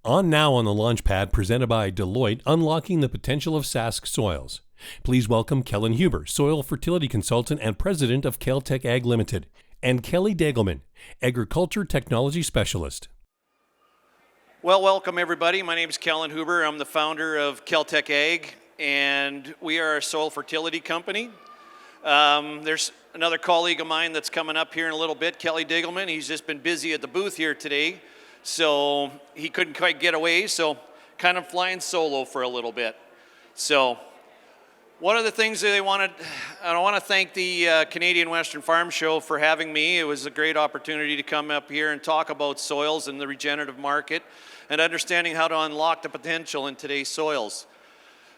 On Now on the Launchpad, presented by Deloitte, unlocking the potential of Sask soils. Please welcome Kellen Huber, soil fertility consultant and president of Caltech Ag Limited, and Kelly Degelman, agriculture technology specialist. Well, welcome everybody. My name is Kellen Huber. I'm the founder of Caltech Ag, and we are a soil fertility company. There's another colleague of mine that's coming up here in a little bit, Kelly Degelman. He's just been busy at the booth here today, so he couldn't quite get away, so kind of flying solo for a little bit. So one of the things that I want to thank the Canadian Western Farm Show for having me. It was a great opportunity to come up here and talk about soils and the regenerative market and understanding how to unlock the potential in today's soils.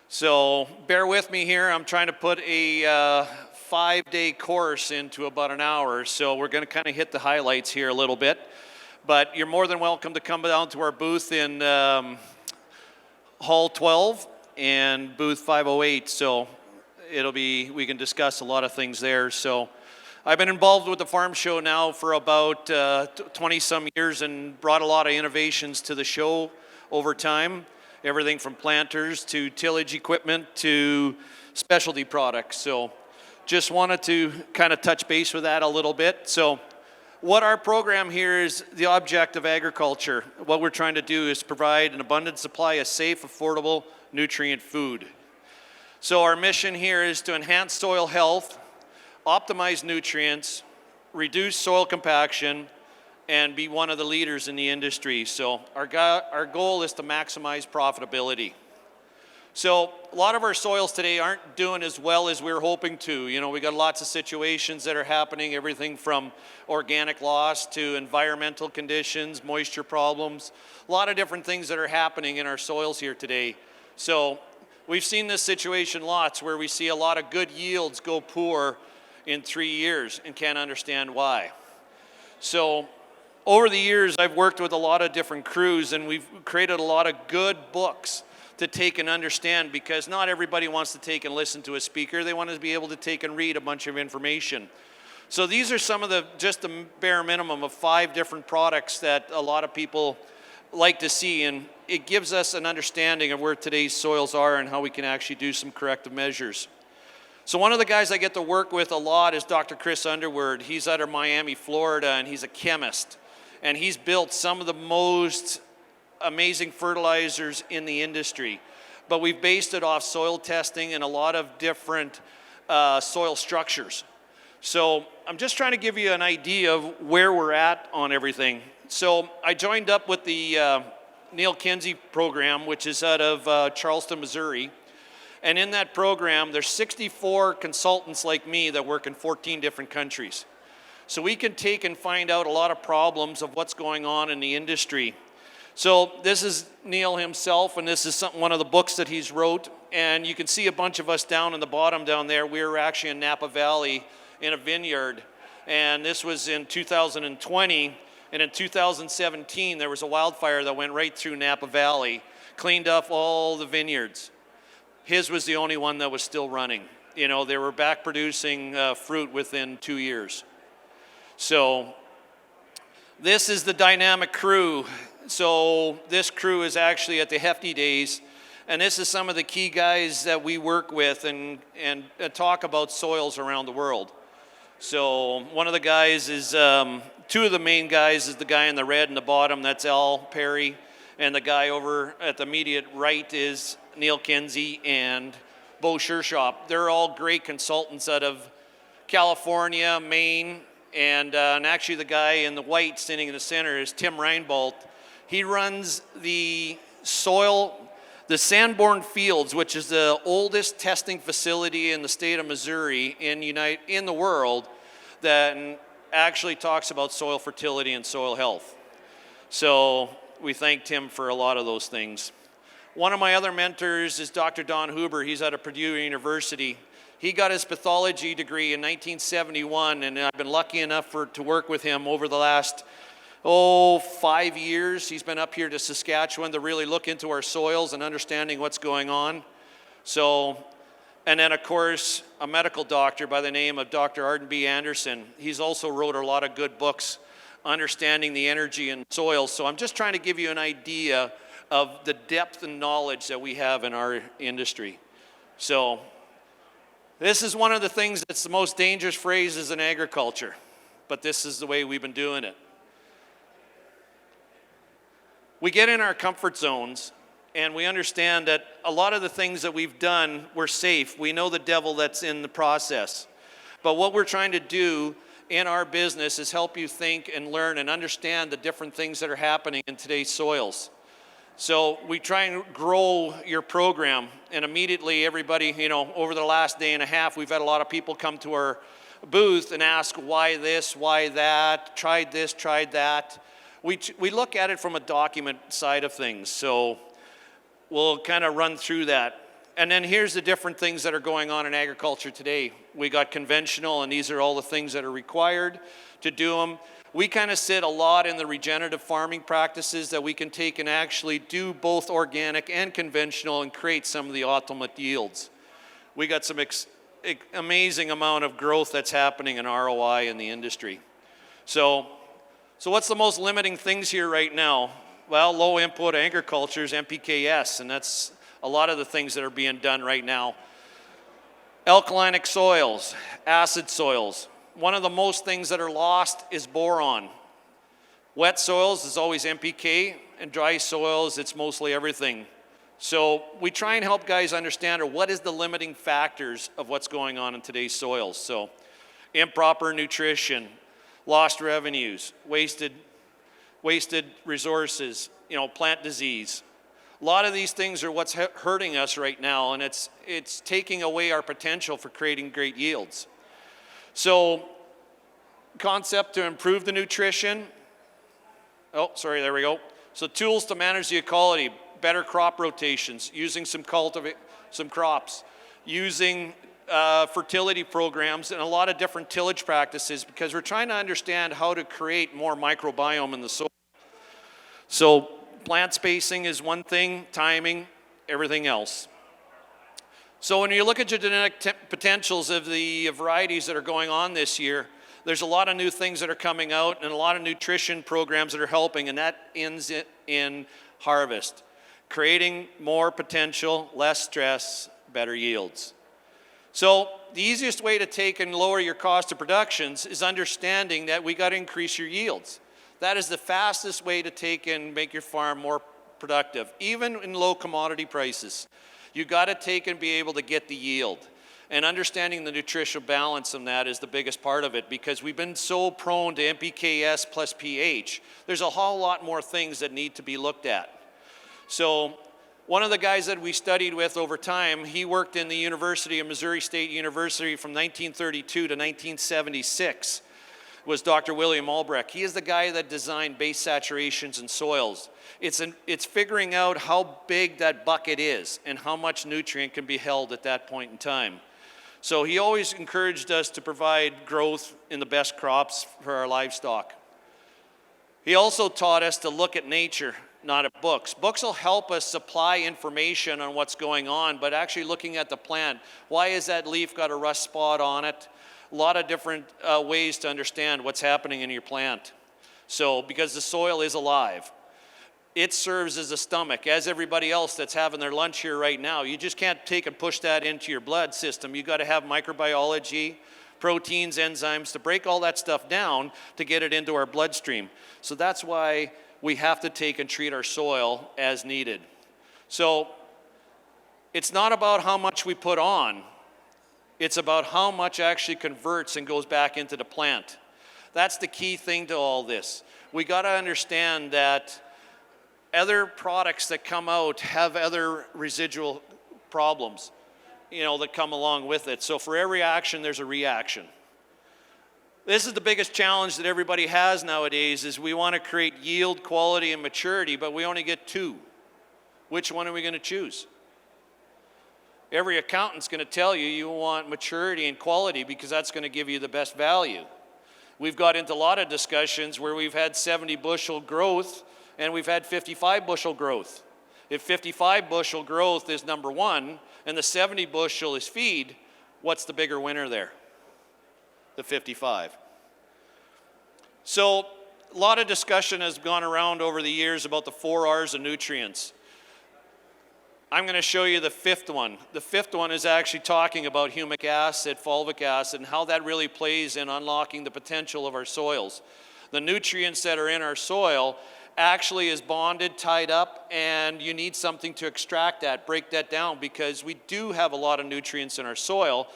So bear with me here. I'm trying to put a 5-day course into about an hour, so we're going to kind of hit the highlights here a little bit. But you're more than welcome to come down to our booth in Hall 12 and booth 508. So we can discuss a lot of things there. So I've been involved with the farm show now for about 20 some years and brought a lot of innovations to the show over time. Everything from planters to tillage equipment to specialty products. So just wanted to kind of touch base with that a little bit. So what our program here is, the object of agriculture, what we're trying to do is provide an abundant supply of safe, affordable, nutrient food. So our mission here is to enhance soil health, optimize nutrients, reduce soil compaction, and be one of the leaders in the industry. So our goal is to maximize profitability. So a lot of our soils today aren't doing as well as we were hoping to. You know, we got lots of situations that are happening, everything from organic loss to environmental conditions, moisture problems, a lot of different things that are happening in our soils here today. So we've seen this situation lots where we see a lot of good yields go poor in 3 years and can't understand why. So over the years, I've worked with a lot of different crews, and we've created a lot of good books to take and understand, because not everybody wants to take and listen to a speaker. They want to be able to take and read a bunch of information. So these are some of just the bare minimum of 5 different products that a lot of people like to see, and it gives us an understanding of where today's soils are and how we can actually do some corrective measures. So one of the guys I get to work with a lot is Dr. Chris Underwood. He's out of Miami, Florida, and he's a chemist. And he's built some of the most amazing fertilizers in the industry. But we've based it off soil testing and a lot of different soil structures. So I'm just trying to give you an idea of where we're at on everything. So I joined up with the Neil Kinsey program, which is out of Charleston, Missouri. And in that program, there's 64 consultants like me that work in 14 different countries. So we can take and find out a lot of problems of what's going on in the industry. So this is Neil himself, and this is one of the books that he's wrote. And you can see a bunch of us down in the bottom down there. We were actually in Napa Valley in a vineyard. And this was in 2020. And in 2017, there was a wildfire that went right through Napa Valley, cleaned up all the vineyards. His was the only one that was still running. You know, they were back producing fruit within 2 years. So this is the dynamic crew. So this crew is actually at the Hefty Days, and this is some of the key guys that we work with and talk about soils around the world. So one of the guys is, 2 of the main guys is the guy in the red in the bottom, that's Al Perry, and the guy over at the immediate right is Neil Kinsey and Bo Shershop. They're all great consultants out of California, Maine, and actually the guy in the white sitting in the center is Tim Reinbold. He runs the Sanborn Fields, which is the oldest testing facility in the state of Missouri in the world that actually talks about soil fertility and soil health. So we thank Tim for a lot of those things. One of my other mentors is Dr. Don Huber. He's out of Purdue University. He got his pathology degree in 1971, and I've been lucky enough to work with him over the last 5 years. He's been up here to Saskatchewan to really look into our soils and understanding what's going on. So, and then of course, a medical doctor by the name of Dr. Arden B. Anderson. He's also wrote a lot of good books understanding the energy in soils. So I'm just trying to give you an idea of the depth and knowledge that we have in our industry. So this is one of the things that's the most dangerous phrases in agriculture, but this is the way we've been doing it. We get in our comfort zones and we understand that a lot of the things that we've done, we're safe. We know the devil that's in the process. But what we're trying to do in our business is help you think and learn and understand the different things that are happening in today's soils. So we try and grow your program, and immediately everybody, over the last day and a half, we've had a lot of people come to our booth and ask why this, why that, tried this, tried that. We look at it from a document side of things, so we'll kind of run through that. And then here's the different things that are going on in agriculture today. We got conventional, and these are all the things that are required to do them. We kind of sit a lot in the regenerative farming practices that we can take and actually do both organic and conventional and create some of the ultimate yields. We got some amazing amount of growth that's happening in ROI in the industry. So what's the most limiting things here right now? Well, low input agriculture is NPKs, and that's a lot of the things that are being done right now. Alkalinic soils, acid soils. One of the most things that are lost is boron. Wet soils is always NPK, and dry soils, it's mostly everything. So we try and help guys understand what is the limiting factors of what's going on in today's soils. So improper nutrition, lost revenues, wasted resources, plant disease. A lot of these things are what's hurting us right now, and it's taking away our potential for creating great yields. So, concept to improve the nutrition. There we go. So tools to manage the ecology, better crop rotations, using some crops, using fertility programs, and a lot of different tillage practices, because we're trying to understand how to create more microbiome in the soil. So plant spacing is one thing, timing, everything else. So when you look at your genetic potentials of the varieties that are going on this year, there's a lot of new things that are coming out and a lot of nutrition programs that are helping, and that ends in harvest. Creating more potential, less stress, better yields. So the easiest way to take and lower your cost of productions is understanding that we got to increase your yields. That is the fastest way to take and make your farm more productive, even in low commodity prices. You got to take and be able to get the yield. And understanding the nutritional balance in that is the biggest part of it, because we've been so prone to NPKs plus pH. There's a whole lot more things that need to be looked at. So one of the guys that we studied with over time, he worked in the University of Missouri State University from 1932 to 1976. Was Dr. William Albrecht. He is the guy that designed base saturations in soils. It's figuring out how big that bucket is and how much nutrient can be held at that point in time. So he always encouraged us to provide growth in the best crops for our livestock. He also taught us to look at nature, not at books. Books will help us supply information on what's going on, but actually looking at the plant. Why has that leaf got a rust spot on it? A lot of different ways to understand what's happening in your plant. So, because the soil is alive. It serves as a stomach, as everybody else that's having their lunch here right now. You just can't take and push that into your blood system. You got to have microbiology, proteins, enzymes to break all that stuff down to get it into our bloodstream. So that's why we have to take and treat our soil as needed. So, it's not about how much we put on. It's about how much actually converts and goes back into the plant. That's the key thing to all this. We got to understand that other products that come out have other residual problems, that come along with it. So for every action, there's a reaction. This is the biggest challenge that everybody has nowadays, is we want to create yield, quality, and maturity, but we only get two. Which one are we going to choose? Every accountant's going to tell you want maturity and quality because that's going to give you the best value. We've got into a lot of discussions where we've had 70 bushel growth and we've had 55 bushel growth. If 55 bushel growth is number one and the 70 bushel is feed, what's the bigger winner there? The 55. So a lot of discussion has gone around over the years about the 4 R's of nutrients. I'm going to show you the fifth one. The fifth one is actually talking about humic acid, fulvic acid, and how that really plays in unlocking the potential of our soils. The nutrients that are in our soil actually is bonded, tied up, and you need something to extract that, break that down, because we do have a lot of nutrients in our soil,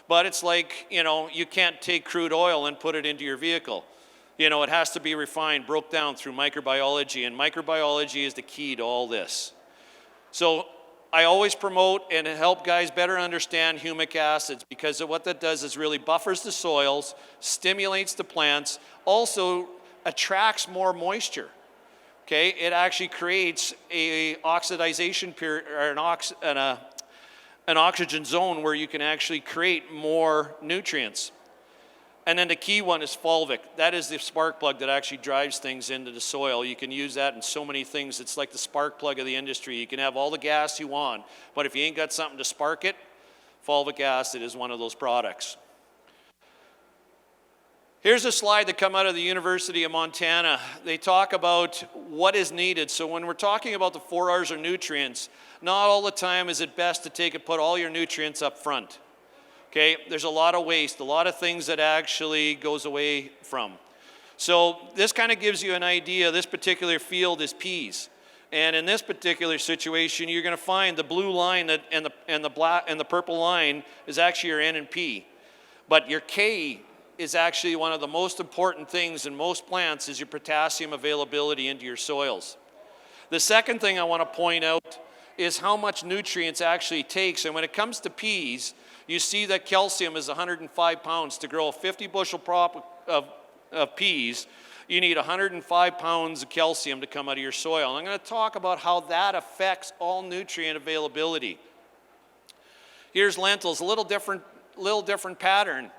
but it's like, you can't take crude oil and put it into your vehicle. It has to be refined, broke down through microbiology, and microbiology is the key to all this. So I always promote and help guys better understand humic acids, because what that does is really buffers the soils, stimulates the plants, also attracts more moisture. Okay, it actually creates a oxidization period, or an oxygen zone where you can actually create more nutrients. And then the key one is fulvic. That is the spark plug that actually drives things into the soil. You can use that in so many things. It's like the spark plug of the industry. You can have all the gas you want, but if you ain't got something to spark it, fulvic acid is one of those products. Here's a slide that come out of the University of Montana. They talk about what is needed. So when we're talking about the 4 R's of nutrients, not all the time is it best to put all your nutrients up front. Okay, there's a lot of waste, a lot of things that actually goes away from. So this kind of gives you an idea. This particular field is peas. And in this particular situation, you're going to find the blue line and the purple line is actually your N and P. But your K is actually one of the most important things in most plants is your potassium availability into your soils. The second thing I want to point out is how much nutrients actually takes. And when it comes to peas, you see that calcium is 105 pounds. To grow a 50 bushel crop of peas, you need 105 pounds of calcium to come out of your soil. And I'm going to talk about how that affects all nutrient availability. Here's lentils, a little different pattern.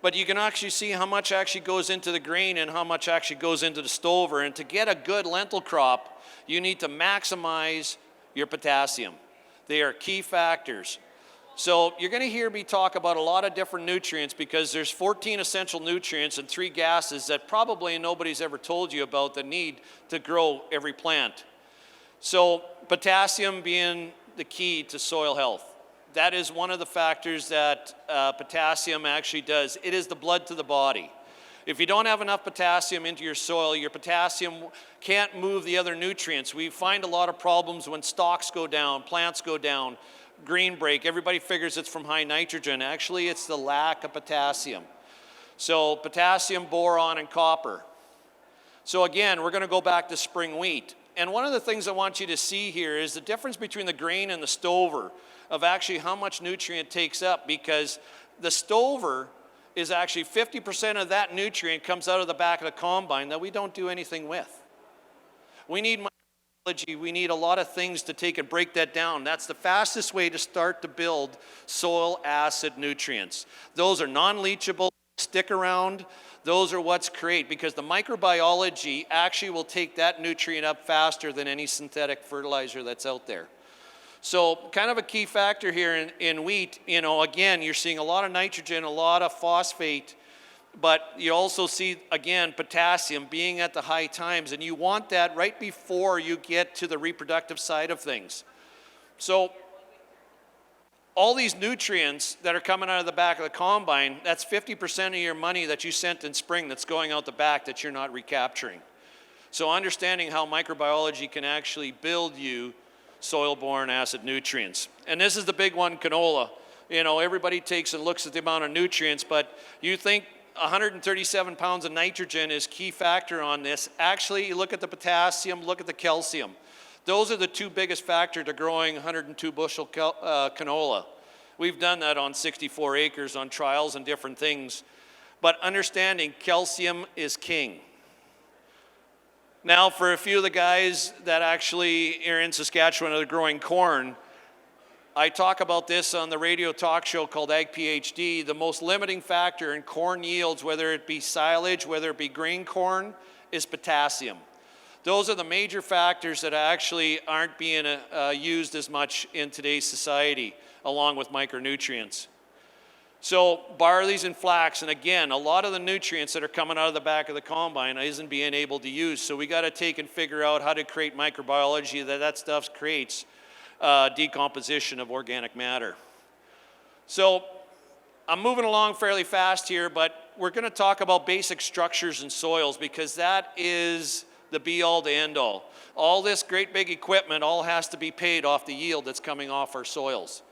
But you can actually see how much actually goes into the grain and how much actually goes into the stover. And to get a good lentil crop, you need to maximize your potassium. They are key factors. So you're going to hear me talk about a lot of different nutrients because there's 14 essential nutrients and 3 gases that probably nobody's ever told you about that need to grow every plant. So potassium being the key to soil health. That is one of the factors that potassium actually does. It is the blood to the body. If you don't have enough potassium into your soil, your potassium can't move the other nutrients. We find a lot of problems when stalks go down, plants go down, green break. Everybody figures it's from high nitrogen. Actually, it's the lack of potassium. So potassium, boron, and copper. So again, we're going to go back to spring wheat. And one of the things I want you to see here is the difference between the grain and the stover of actually how much nutrient it takes up, because the stover is actually 50% of that nutrient comes out of the back of the combine that we don't do anything with. We need microbiology, we need a lot of things to take and break that down. That's the fastest way to start to build soil acid nutrients. Those are non-leachable, stick around. Those are what's great because the microbiology actually will take that nutrient up faster than any synthetic fertilizer that's out there. So kind of a key factor here in wheat, again, you're seeing a lot of nitrogen, a lot of phosphate, but you also see, again, potassium being at the high times, and you want that right before you get to the reproductive side of things. So all these nutrients that are coming out of the back of the combine, that's 50% of your money that you sent in spring that's going out the back that you're not recapturing. So understanding how microbiology can actually build you soil-borne acid nutrients. And this is the big one, canola. Everybody takes and looks at the amount of nutrients, but you think 137 pounds of nitrogen is key factor on this. Actually, you look at the potassium, look at the calcium. Those are the 2 biggest factors to growing 102 bushel canola. We've done that on 64 acres on trials and different things. But understanding calcium is king. Now, for a few of the guys that actually are in Saskatchewan that are growing corn, I talk about this on the radio talk show called Ag PhD. The most limiting factor in corn yields, whether it be silage, whether it be grain corn, is potassium. Those are the major factors that actually aren't being used as much in today's society, along with micronutrients. So barleys and flax, and again, a lot of the nutrients that are coming out of the back of the combine isn't being able to use. So we got to take and figure out how to create microbiology that stuff creates. decomposition of organic matter. So I'm moving along fairly fast here, but we're going to talk about basic structures in soils because that is the be-all to end-all. All this great big equipment all has to be paid off the yield that's coming off our soils.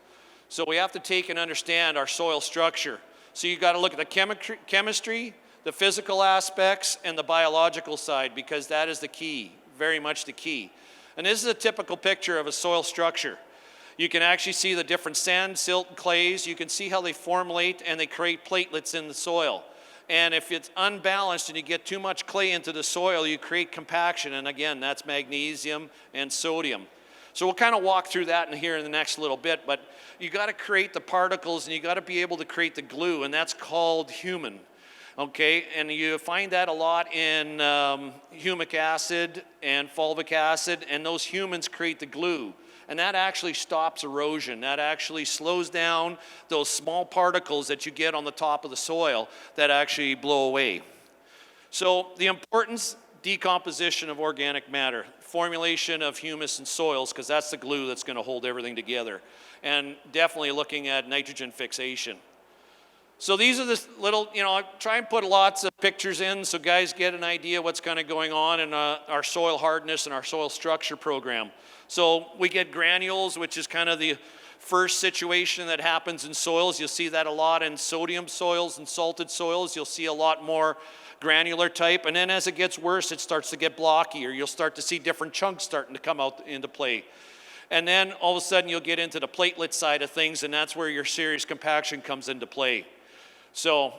So we have to take and understand our soil structure. So you've got to look at the chemistry, the physical aspects, and the biological side because that is the key, very much the key. And this is a typical picture of a soil structure. You can actually see the different sand, silt, and clays. You can see how they formulate and they create platelets in the soil. And if it's unbalanced and you get too much clay into the soil, you create compaction. And again, that's magnesium and sodium. So we'll kind of walk through that in here in the next little bit. But you got to create the particles and you got to be able to create the glue. And that's called humin. Okay, and you find that a lot in humic acid and fulvic acid. And those humins create the glue. And that actually stops erosion. That actually slows down those small particles that you get on the top of the soil that actually blow away. So the importance, decomposition of organic matter, formulation of humus in soils, because that's the glue that's going to hold everything together. And definitely looking at nitrogen fixation. So these are the little, I try and put lots of pictures in so guys get an idea what's kind of going on in our soil hardness and our soil structure program. So we get granules, which is kind of the first situation that happens in soils. You'll see that a lot in sodium soils and salted soils. You'll see a lot more granular type. And then as it gets worse, it starts to get blocky, or you'll start to see different chunks starting to come out into play. And then all of a sudden you'll get into the platelet side of things, and that's where your serious compaction comes into play. So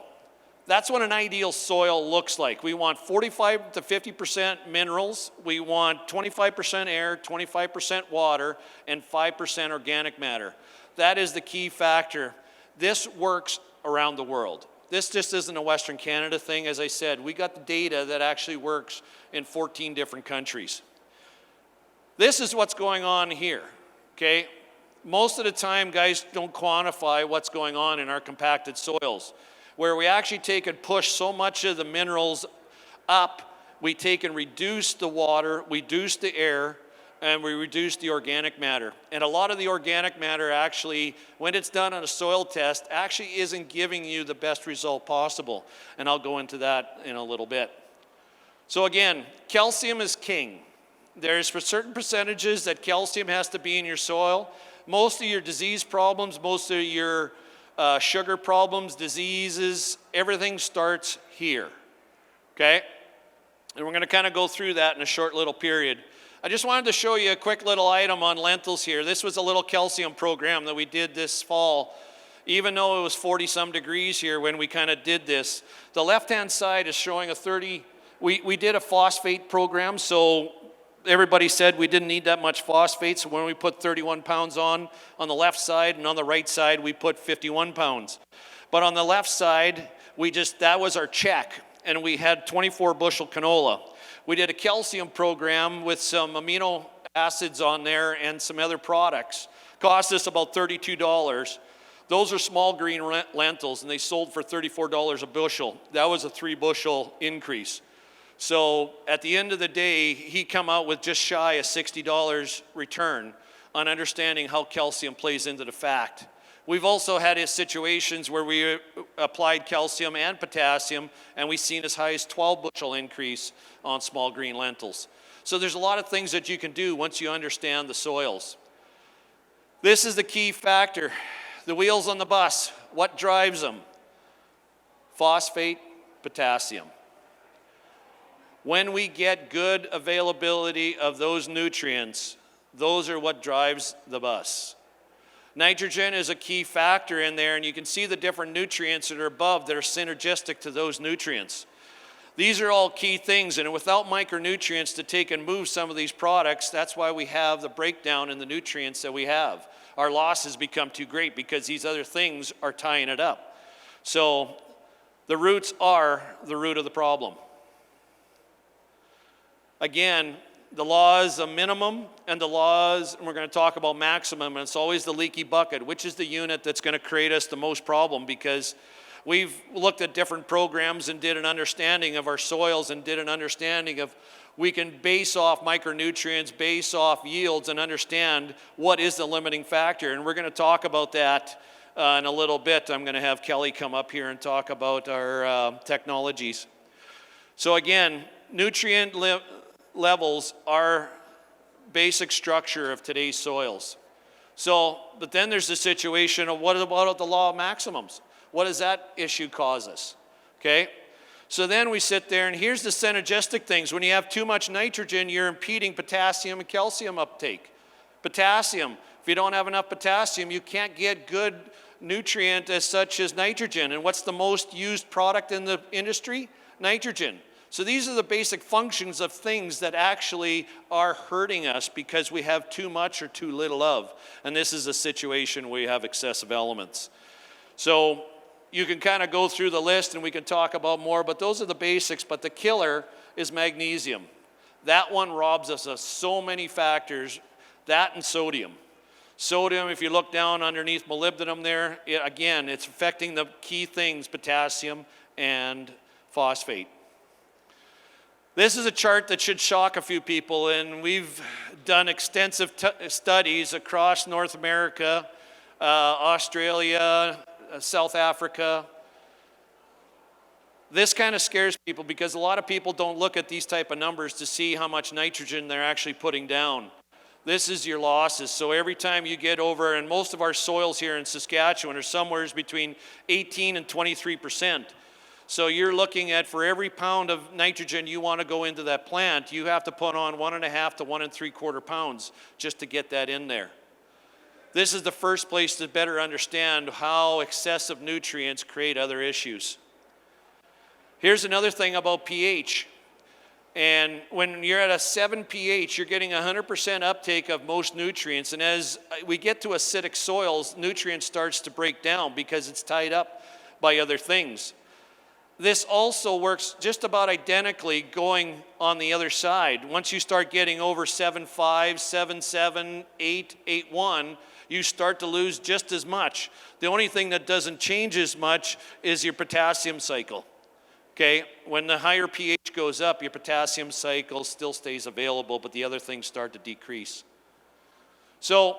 that's what an ideal soil looks like. We want 45 to 50% minerals. We want 25% air, 25% water, and 5% organic matter. That is the key factor. This works around the world. This just isn't a Western Canada thing. As I said, we got the data that actually works in 14 different countries. This is what's going on here, okay? Most of the time, guys don't quantify what's going on in our compacted soils. Where we actually take and push so much of the minerals up, we take and reduce the water, reduce the air, and we reduce the organic matter. And a lot of the organic matter actually, when it's done on a soil test, actually isn't giving you the best result possible. And I'll go into that in a little bit. So again, calcium is king. There's for certain percentages that calcium has to be in your soil. Most of your disease problems, most of your sugar problems, diseases, everything starts here, okay? And we're going to kind of go through that in a short little period. I just wanted to show you a quick little item on lentils here. This was a little calcium program that we did this fall. Even though it was 40-some degrees here when we kind of did this, the left-hand side is showing a 30, we did a phosphate program, so everybody said we didn't need that much phosphate, so when we put 31 pounds on the left side, and on the right side, we put 51 pounds. But on the left side, that was our check, and we had 24 bushel canola. We did a calcium program with some amino acids on there and some other products. Cost us about $32. Those are small green lentils, and they sold for $34 a bushel. That was a 3 bushel increase. So at the end of the day, he come out with just shy of $60 return on understanding how calcium plays into the fact. We've also had situations where we applied calcium and potassium, and we've seen as high as 12 bushel increase on small green lentils. So there's a lot of things that you can do once you understand the soils. This is the key factor. The wheels on the bus, what drives them? Phosphate, potassium. When we get good availability of those nutrients, those are what drives the bus. Nitrogen is a key factor in there, and you can see the different nutrients that are above that are synergistic to those nutrients. These are all key things, and without micronutrients to take and move some of these products, that's why we have the breakdown in the nutrients that we have. Our losses become too great because these other things are tying it up. So the roots are the root of the problem. Again, the laws of minimum and the laws, and we're going to talk about maximum, and it's always the leaky bucket, which is the unit that's going to create us the most problem, because We've looked at different programs and did an understanding of our soils and did an understanding of we can base off micronutrients, base off yields, and understand what is the limiting factor. And we're going to talk about that in a little bit. I'm going to have Kelly come up here and talk about our technologies. So again, nutrient levels are basic structure of today's soils. So, but then there's the situation of what about the law of maximums? What does that issue cause us? Okay? So then we sit there, and here's the synergistic things. When you have too much nitrogen, you're impeding potassium and calcium uptake. Potassium, if you don't have enough potassium, you can't get good nutrient as such as nitrogen. And what's the most used product in the industry? Nitrogen. So these are the basic functions of things that actually are hurting us because we have too much or too little of. And this is a situation where you have excessive elements. So you can kind of go through the list and we can talk about more, but those are the basics. But the killer is magnesium. That one robs us of so many factors, that and sodium. Sodium, if you look down underneath molybdenum there, again, it's affecting the key things, potassium and phosphate. This is a chart that should shock a few people, and we've done extensive studies across North America, Australia, South Africa. This kind of scares people because a lot of people don't look at these type of numbers to see how much nitrogen they're actually putting down. This is your losses. So every time you get over, and most of our soils here in Saskatchewan are somewhere between 18 and 23%. So you're looking at, for every pound of nitrogen you want to go into that plant, you have to put on 1.5 to 1 3/4 pounds just to get that in there. This is the first place to better understand how excessive nutrients create other issues. Here's another thing about pH. And when you're at a 7 pH, you're getting 100% uptake of most nutrients. And as we get to acidic soils, nutrients starts to break down because it's tied up by other things. This also works just about identically going on the other side. Once you start getting over 7.5, 7.7, 8, 8.1, you start to lose just as much. The only thing that doesn't change as much is your potassium cycle. Okay, when the higher pH goes up, your potassium cycle still stays available, but the other things start to decrease. So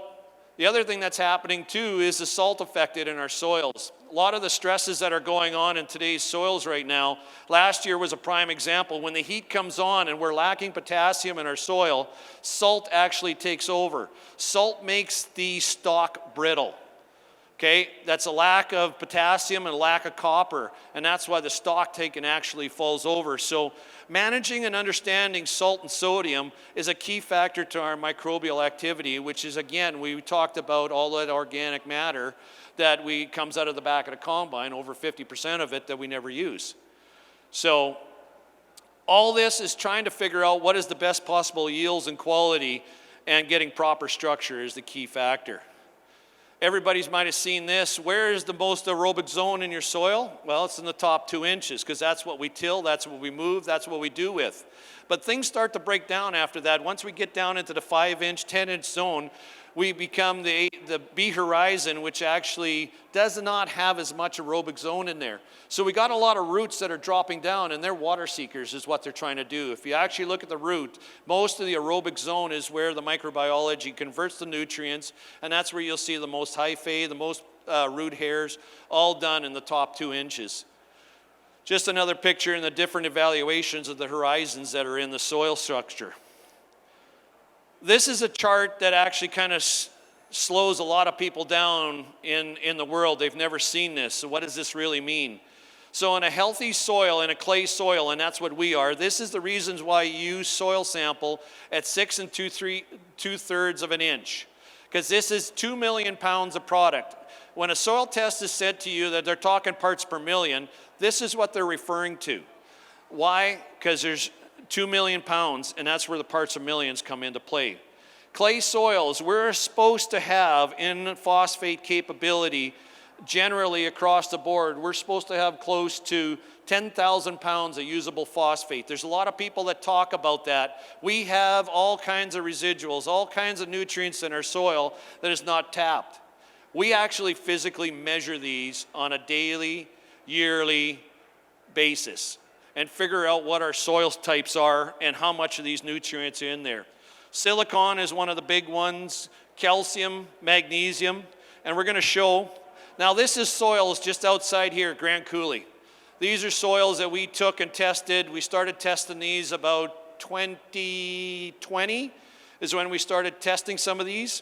the other thing that's happening too is the salt affected in our soils. A lot of the stresses that are going on in today's soils right now, last year was a prime example. When the heat comes on and we're lacking potassium in our soil, salt actually takes over. Salt makes the stalk brittle. Okay, that's a lack of potassium and a lack of copper, and that's why the stalk taken actually falls over. So managing and understanding salt and sodium is a key factor to our microbial activity, which is, again, we talked about all that organic matter that comes out of the back of the combine, over 50% of it that we never use. So all this is trying to figure out what is the best possible yields and quality, and getting proper structure is the key factor. Everybody's might have seen this. Where is the most aerobic zone in your soil? Well, it's in the top 2 inches, because that's what we till, that's what we move, that's what we do with. But things start to break down after that. Once we get down into the 5-inch, 10-inch zone, we become the B horizon, which actually does not have as much aerobic zone in there. So we got a lot of roots that are dropping down, and they're water seekers is what they're trying to do. If you actually look at the root, most of the aerobic zone is where the microbiology converts the nutrients, and that's where you'll see the most hyphae, the most root hairs, all done in the top 2 inches. Just another picture in the different evaluations of the horizons that are in the soil structure. This is a chart that actually kind of slows a lot of people down in the world. They've never seen this. So what does this really mean? So in a healthy soil, in a clay soil, and that's what we are, this is the reasons why you use soil sample at 6 2/3 of an inch. Because this is 2 million pounds of product. When a soil test is said to you that they're talking parts per million, this is what they're referring to. Why? Because there's 2 million pounds, and that's where the parts of millions come into play. Clay soils, we're supposed to have in phosphate capability generally across the board, we're supposed to have close to 10,000 pounds of usable phosphate. There's a lot of people that talk about that. We have all kinds of residuals, all kinds of nutrients in our soil that is not tapped. We actually physically measure these on a daily yearly basis and figure out what our soil types are and how much of these nutrients are in there. Silicon is one of the big ones, calcium, magnesium, and we're going to show. Now this is soils just outside here at Grand Coulee. These are soils that we took and tested. We started testing these about 2020 is when we started testing some of these.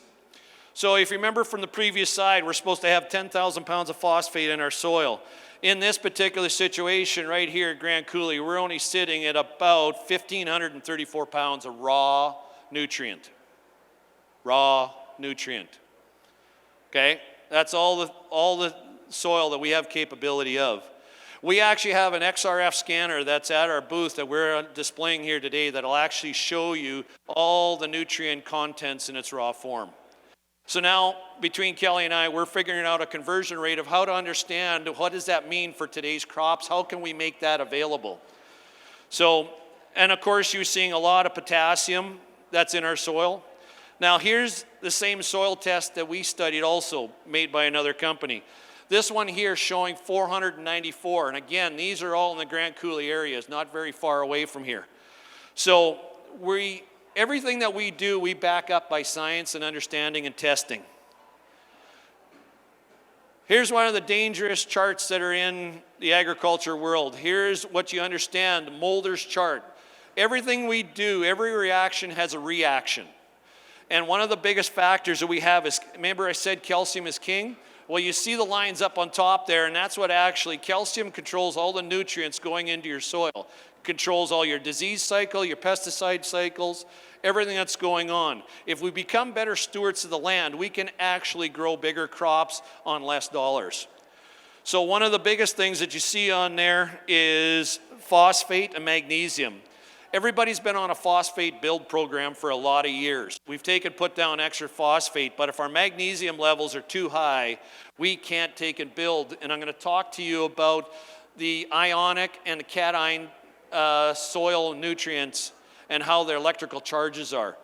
So if you remember from the previous slide, we're supposed to have 10,000 pounds of phosphate in our soil. In this particular situation right here at Grand Coulee, we're only sitting at about 1,534 pounds of raw nutrient. Raw nutrient. Okay? That's all the soil that we have capability of. We actually have an XRF scanner that's at our booth that we're displaying here today that'll actually show you all the nutrient contents in its raw form. So now, between Kelly and I, we're figuring out a conversion rate of how to understand what does that mean for today's crops, how can we make that available. So, and of course you're seeing a lot of potassium that's in our soil. Now here's the same soil test that we studied also, made by another company. This one here showing 494, and again, these are all in the Grand Coulee area, it's not very far away from here. So everything that we do, we back up by science and understanding and testing. Here's one of the dangerous charts that are in the agriculture world. Here's what you understand, Mulder's chart. Everything we do, every reaction has a reaction. And one of the biggest factors that we have is, remember I said calcium is king? Well, you see the lines up on top there, and that's what actually, calcium controls all the nutrients going into your soil. Controls all your disease cycle, your pesticide cycles, everything that's going on. If we become better stewards of the land, we can actually grow bigger crops on less dollars. So one of the biggest things that you see on there is phosphate and magnesium. Everybody's been on a phosphate build program for a lot of years. We've put down extra phosphate, but if our magnesium levels are too high, we can't take and build. And I'm going to talk to you about the ionic and the cation soil nutrients and how their electrical charges are.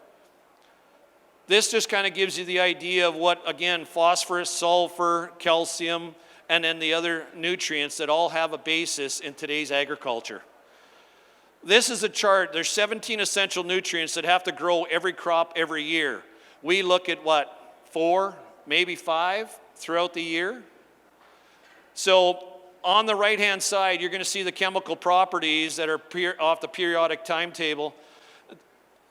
This just kind of gives you the idea of what, again, phosphorus, sulfur, calcium, and then the other nutrients that all have a basis in today's agriculture. This is a chart. There's 17 essential nutrients that have to grow every crop every year. We look at what, 4, maybe 5 throughout the year? So on the right-hand side, you're going to see the chemical properties that are off the periodic timetable.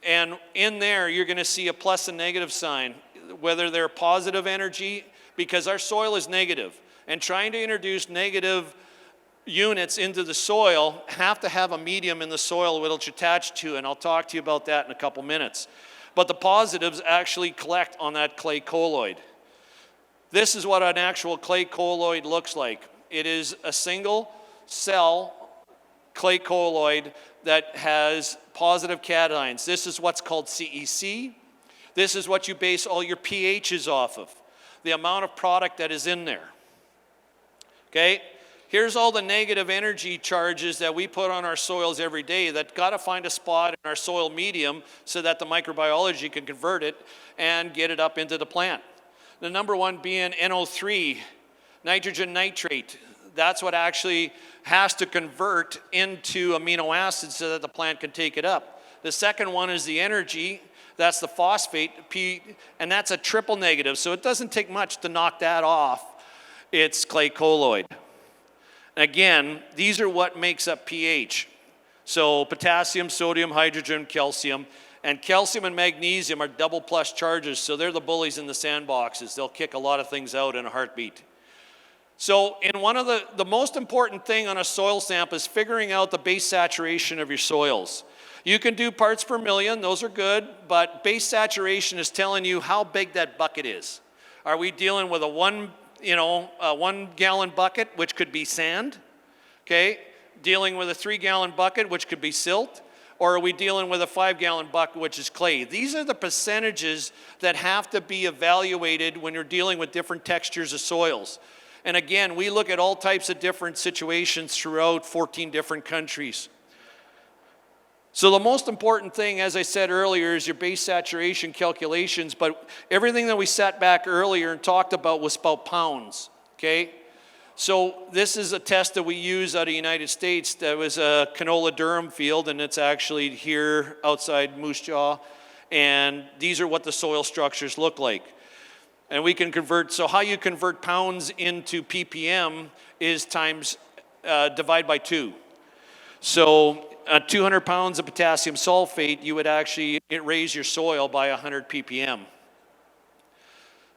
And in there, you're going to see a plus and negative sign, whether they're positive energy, because our soil is negative. And trying to introduce negative units into the soil have to have a medium in the soil which attached to, and I'll talk to you about that in a couple minutes. But the positives actually collect on that clay colloid. This is what an actual clay colloid looks like. It is a single cell clay colloid that has positive cations. This is what's called CEC. This is what you base all your pHs off of, the amount of product that is in there. Okay? Here's all the negative energy charges that we put on our soils every day that got to find a spot in our soil medium so that the microbiology can convert it and get it up into the plant. The number one being NO3, nitrogen nitrate. That's what actually has to convert into amino acids so that the plant can take it up. The second one is the energy. That's the phosphate, and that's a triple negative. So it doesn't take much to knock that off. It's clay colloid. Again, these are what makes up pH. So potassium, sodium, hydrogen, calcium. And calcium and magnesium are double plus charges, so they're the bullies in the sandboxes. They'll kick a lot of things out in a heartbeat. So in one of the most important thing on a soil sample is figuring out the base saturation of your soils. You can do parts per million, those are good, but base saturation is telling you how big that bucket is. Are we dealing with a 1 gallon bucket, which could be sand, okay? Dealing with a 3 gallon bucket, which could be silt, or are we dealing with a 5 gallon bucket, which is clay? These are the percentages that have to be evaluated when you're dealing with different textures of soils. And again, we look at all types of different situations throughout 14 different countries. So the most important thing, as I said earlier, is your base saturation calculations, but everything that we sat back earlier and talked about was about pounds, okay? So this is a test that we use out of the United States. That was a canola durum field, and it's actually here outside Moose Jaw. And these are what the soil structures look like. And we can convert, so how you convert pounds into ppm is divide by 2. So 200 pounds of potassium sulfate, you would actually raise your soil by 100 ppm.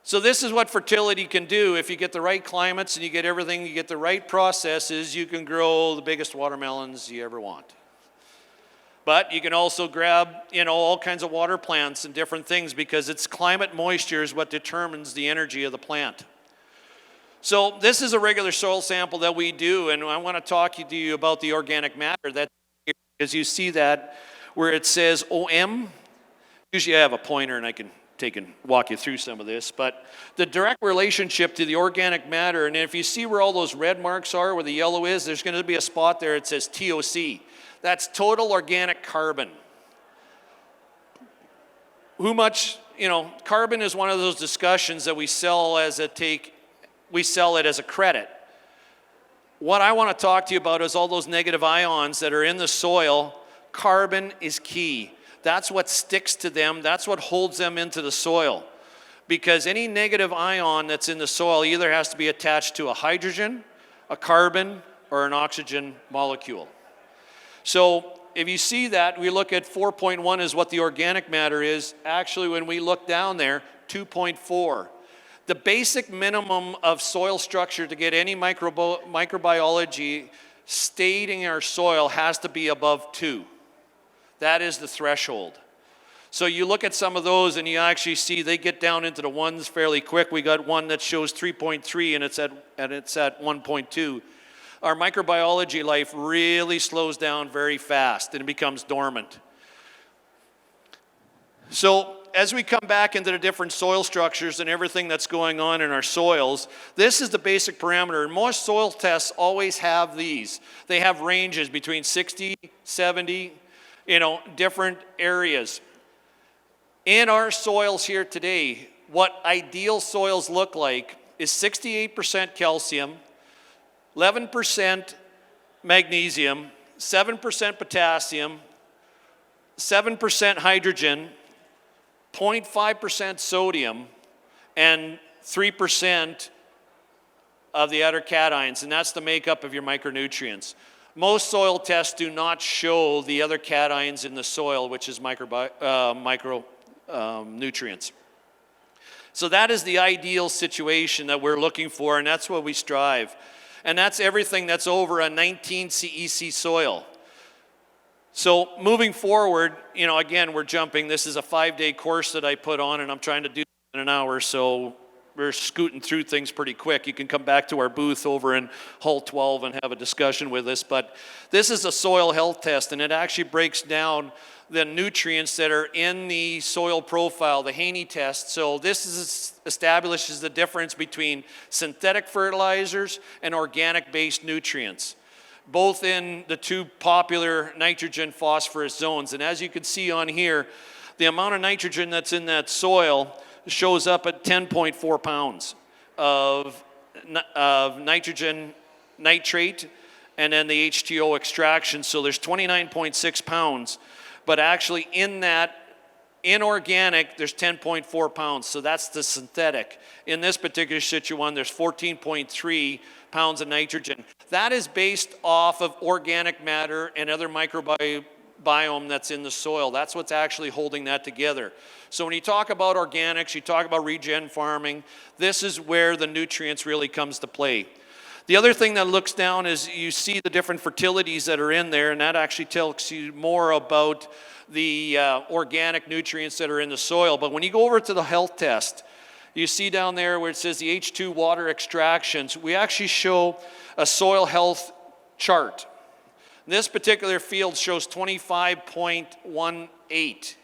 So this is what fertility can do. If you get the right climates and you get everything, you get the right processes, you can grow the biggest watermelons you ever want. But you can also grab, all kinds of water plants and different things, because it's climate moisture is what determines the energy of the plant. So this is a regular soil sample that we do, and I want to talk to you about the organic matter. That's here, because you see that where it says OM. Usually I have a pointer and I can walk you through some of this, but the direct relationship to the organic matter, and if you see where all those red marks are, where the yellow is, there's going to be a spot there that says TOC. That's total organic carbon. Carbon is one of those discussions that we sell it as a credit. What I want to talk to you about is all those negative ions that are in the soil. Carbon is key. That's what sticks to them. That's what holds them into the soil. Because any negative ion that's in the soil either has to be attached to a hydrogen, a carbon, or an oxygen molecule. So if you see that, we look at 4.1 is what the organic matter is. Actually, when we look down there, 2.4. The basic minimum of soil structure to get any microbiology stayed in our soil has to be above 2. That is the threshold. So you look at some of those and you actually see they get down into the ones fairly quick. We got one that shows 3.3 and it's at 1.2. Our microbiology life really slows down very fast and it becomes dormant. So as we come back into the different soil structures and everything that's going on in our soils, this is the basic parameter. And most soil tests always have these. They have ranges between 60, 70, different areas. In our soils here today, what ideal soils look like is 68% calcium, 11% magnesium, 7% potassium, 7% hydrogen, 0.5% sodium, and 3% of the other cations, and that's the makeup of your micronutrients. Most soil tests do not show the other cations in the soil, which is micronutrients. So that is the ideal situation that we're looking for, and that's what we strive. And that's everything that's over a 19 CEC soil. So moving forward, again, we're jumping. This is a 5-day course that I put on, and I'm trying to do it in an hour, so we're scooting through things pretty quick. You can come back to our booth over in Hall 12 and have a discussion with us. But this is a soil health test, and it actually breaks down the nutrients that are in the soil profile, the Haney test. So this establishes the difference between synthetic fertilizers and organic-based nutrients, both in the two popular nitrogen phosphorus zones. And as you can see on here, the amount of nitrogen that's in that soil shows up at 10.4 pounds of nitrogen nitrate and then the H2O extraction. So there's 29.6 pounds, but actually in that inorganic, there's 10.4 pounds. So that's the synthetic. In this particular situation, there's 14.3 pounds of nitrogen. That is based off of organic matter and other microbiome that's in the soil. That's what's actually holding that together. So when you talk about organics, you talk about regen farming, this is where the nutrients really comes to play. The other thing that looks down is you see the different fertilities that are in there, and that actually tells you more about the organic nutrients that are in the soil. But when you go over to the health test, you see down there where it says the H2 water extractions, we actually show a soil health chart. This particular field shows 25.18.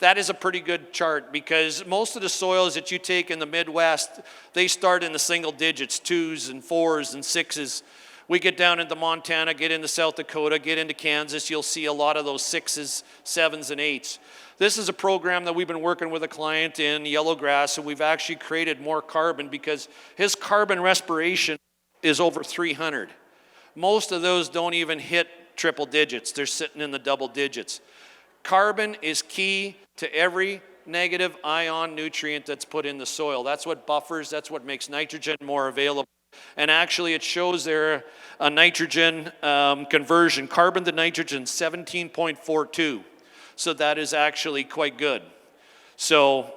That is a pretty good chart because most of the soils that you take in the Midwest, they start in the single digits, 2s and 4s and 6s. We get down into Montana, get into South Dakota, get into Kansas, you'll see a lot of those 6s, 7s, and 8s. This is a program that we've been working with a client in yellowgrass, and we've actually created more carbon because his carbon respiration is over 300. Most of those don't even hit triple digits. They're sitting in the double digits. Carbon is key to every negative ion nutrient that's put in the soil. That's what buffers, that's what makes nitrogen more available. And actually it shows there a nitrogen conversion, carbon to nitrogen, 17.42. So that is actually quite good. So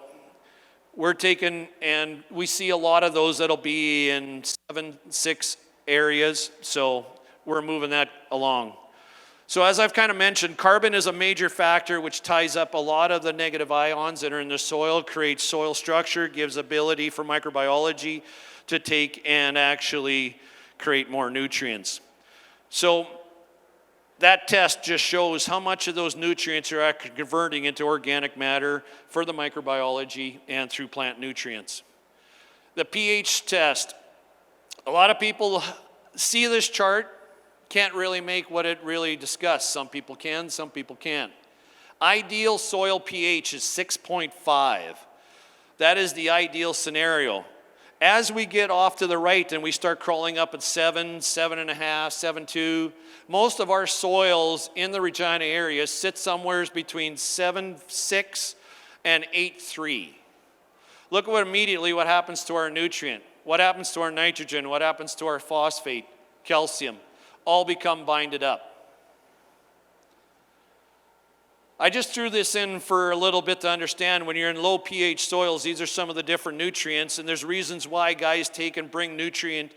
we're taking, and we see a lot of those that'll be in 7, 6 areas. So we're moving that along. So as I've kind of mentioned, carbon is a major factor which ties up a lot of the negative ions that are in the soil, creates soil structure, gives ability for microbiology to take and actually create more nutrients. So that test just shows how much of those nutrients are actually converting into organic matter for the microbiology and through plant nutrients. The pH test. A lot of people see this chart, can't really make what it really discusses. Some people can, some people can't. Ideal soil pH is 6.5. That is the ideal scenario. As we get off to the right and we start crawling up at 7, 7.5, 7.2, most of our soils in the Regina area sit somewhere between 7.6 and 8.3. Look at what happens to our nutrient. What happens to our nitrogen? What happens to our phosphate, calcium? All become binded up. I just threw this in for a little bit to understand when you're in low pH soils, these are some of the different nutrients, and there's reasons why guys take and bring nutrient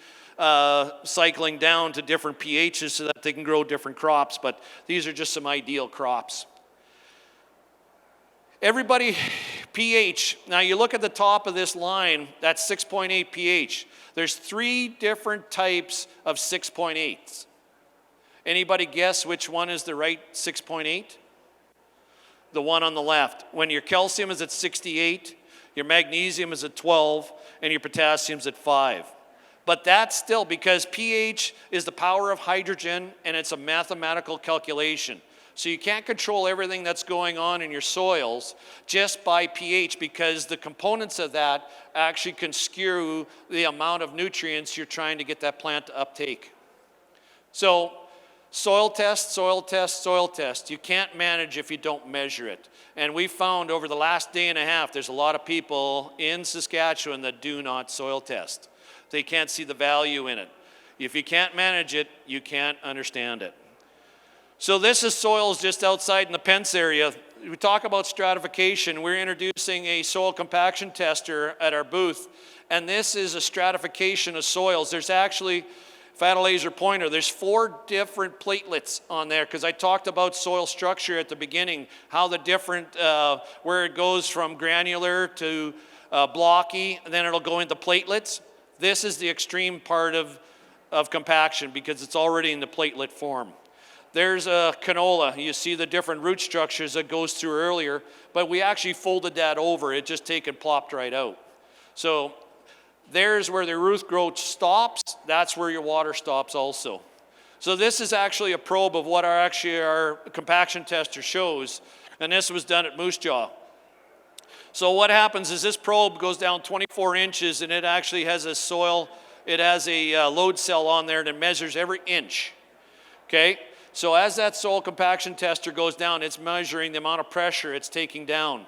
cycling down to different pHs so that they can grow different crops, but these are just some ideal crops. Everybody, pH, now you look at the top of this line, that's 6.8 pH. There's 3 different types of 6.8s. Anybody guess which one is the right 6.8? The one on the left. When your calcium is at 68, your magnesium is at 12, and your potassium is at 5. But that's still because pH is the power of hydrogen, and it's a mathematical calculation. So you can't control everything that's going on in your soils just by pH, because the components of that actually can skew the amount of nutrients you're trying to get that plant to uptake. So soil test, soil test, soil test. You can't manage if you don't measure it. And we found over the last day and a half, there's a lot of people in Saskatchewan that do not soil test. They can't see the value in it. If you can't manage it, you can't understand it. So this is soils just outside in the Pence area. We talk about stratification. We're introducing a soil compaction tester at our booth, and this is a stratification of soils. There's actually, if I had a laser pointer, there's 4 different platelets on there, because I talked about soil structure at the beginning, how the different, where it goes from granular to blocky, and then it'll go into platelets. This is the extreme part of compaction because it's already in the platelet form. There's a canola. You see the different root structures that goes through earlier, but we actually folded that over. It just take and plopped right out. So there's where the root growth stops. That's where your water stops also. So this is actually a probe of what our compaction tester shows, and this was done at Moose Jaw. So what happens is this probe goes down 24 inches, and it actually has a load cell on there that measures every inch. Okay? So as that soil compaction tester goes down, it's measuring the amount of pressure it's taking down.